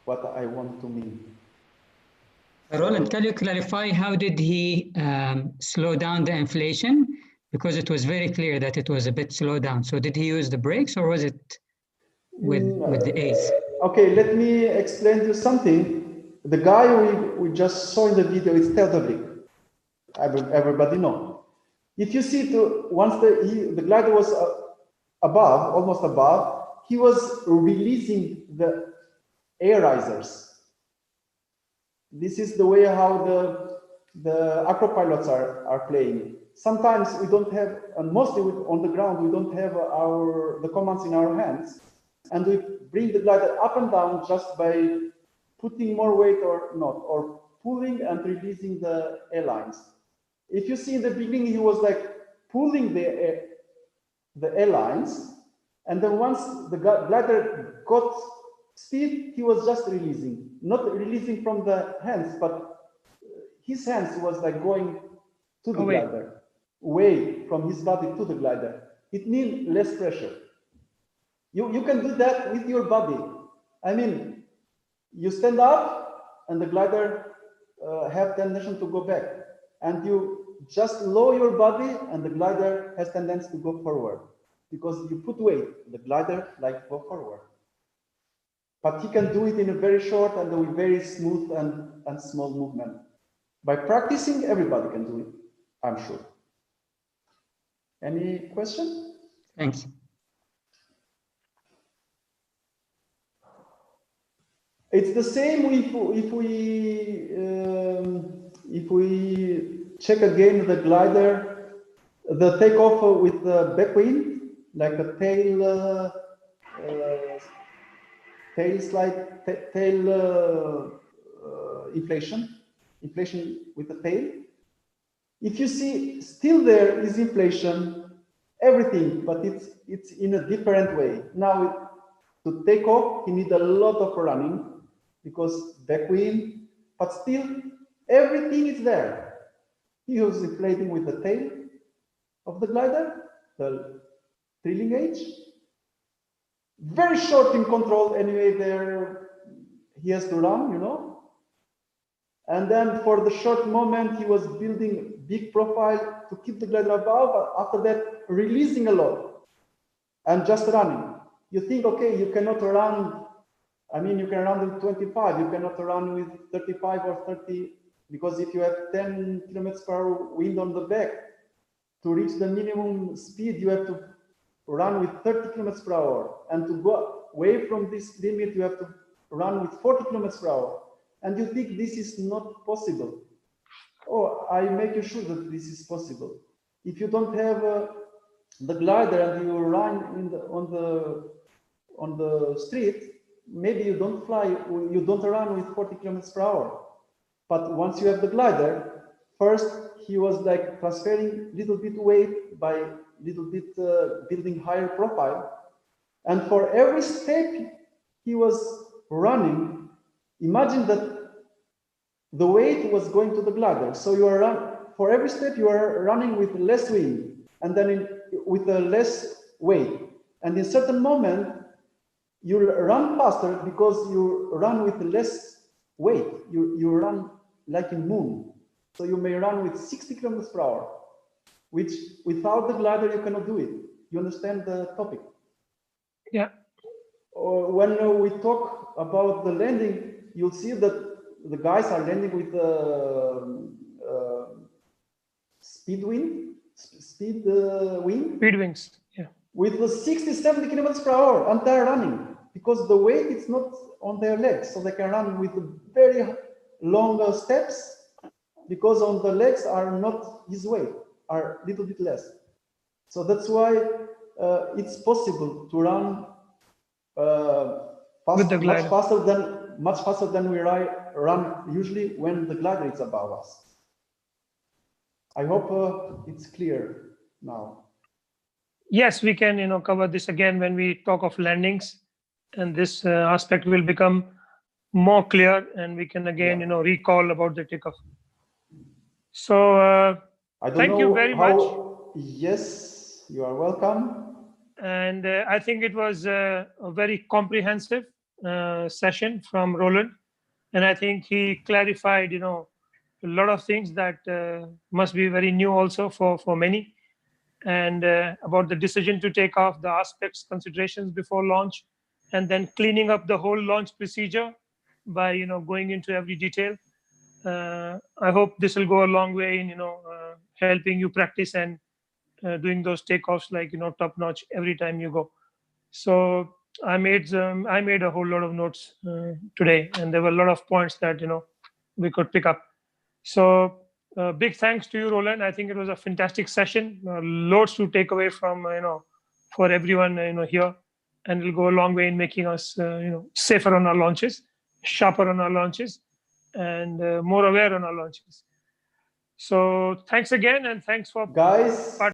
what I want to mean. Roland, can you clarify how did he slow down the inflation? Because it was very clear that it was a bit slowed down. So did he use the brakes or was it with the A's? Okay, let me explain to you something. The guy we just saw in the video is tail oblique. everybody know. If you see, once the glider was above, almost above, he was releasing the air risers. This is the way how the acro pilots are playing. Sometimes we don't have, and mostly on the ground, we don't have the commands in our hands, and we bring the glider up and down just by putting more weight or not, or pulling and releasing the air lines. If you see in the beginning, he was like pulling the air lines, and then once the glider got speed, he was just releasing, not releasing from the hands, but his hands was like going to the glider, away from his body to the glider. It means less pressure. You can do that with your body. I mean, you stand up and the glider have tendency to go back, and you just lower your body and the glider has tendency to go forward because you put weight. The glider like go forward. But he can do it in a very short and a very smooth and small movement. By practicing, everybody can do it, I'm sure. Any question? Thanks. It's the same if we check again the glider, the takeoff with the backwind, like a tail inflation with the tail. If you see, still there is inflation, everything, but it's in a different way. Now, to take off, you need a lot of running because backwind, but still everything is there. He was inflating with the tail of the glider, the trailing edge. Very short in control anyway, there he has to run, you know. And then for the short moment, he was building big profile to keep the glider above. After that, releasing a lot and just running. You think, okay, you cannot run. I mean, you can run with 25. You cannot run with 35 or 30 because if you have 10 kilometers per hour wind on the back, to reach the minimum speed, you have to run with 30 kilometers per hour. And to go away from this limit, you have to run with 40 kilometers per hour. And you think this is not possible. Oh, I make you sure that this is possible. If you don't have the glider and you run on the street, maybe you don't fly, you don't run with 40 kilometers per hour. But once you have the glider, first he was like transferring little bit weight by little bit building higher profile. And for every step he was running, imagine that the weight was going to the glider. So you are for every step you are running with less wind and then with a less weight. And in certain moment, you run faster because you run with less weight. You run like in moon. So you may run with 60 kilometers per hour, which without the glider, you cannot do it. You understand the topic? Yeah. When we talk about the landing, you'll see that the guys are landing with speed wings. Yeah. With the 60, 70 kilometers per hour, and they're running because the weight is not on their legs, so they can run with very long steps because on the legs are not his weight, are a little bit less. So that's why it's possible to run much faster than we run usually when the glider is above us. I hope it's clear now. Yes, we can cover this again when we talk of landings, and this aspect will become more clear, and we can again recall about the takeoff. So thank you very much. Yes, you are welcome. And I think it was a very comprehensive session from Roland, and I think he clarified a lot of things that must be very new also for many, and about the decision to take off, the aspects, considerations before launch, and then cleaning up the whole launch procedure by going into every detail. I hope this will go a long way in helping you practice and doing those takeoffs like top notch every time you go. So I made a whole lot of notes today, and there were a lot of points that we could pick up. So big thanks to you, Roland. I think it was a fantastic session. Loads to take away from for everyone here, and it'll go a long way in making us safer on our launches, sharper on our launches, and more aware on our launches. So thanks again, and thanks for guys.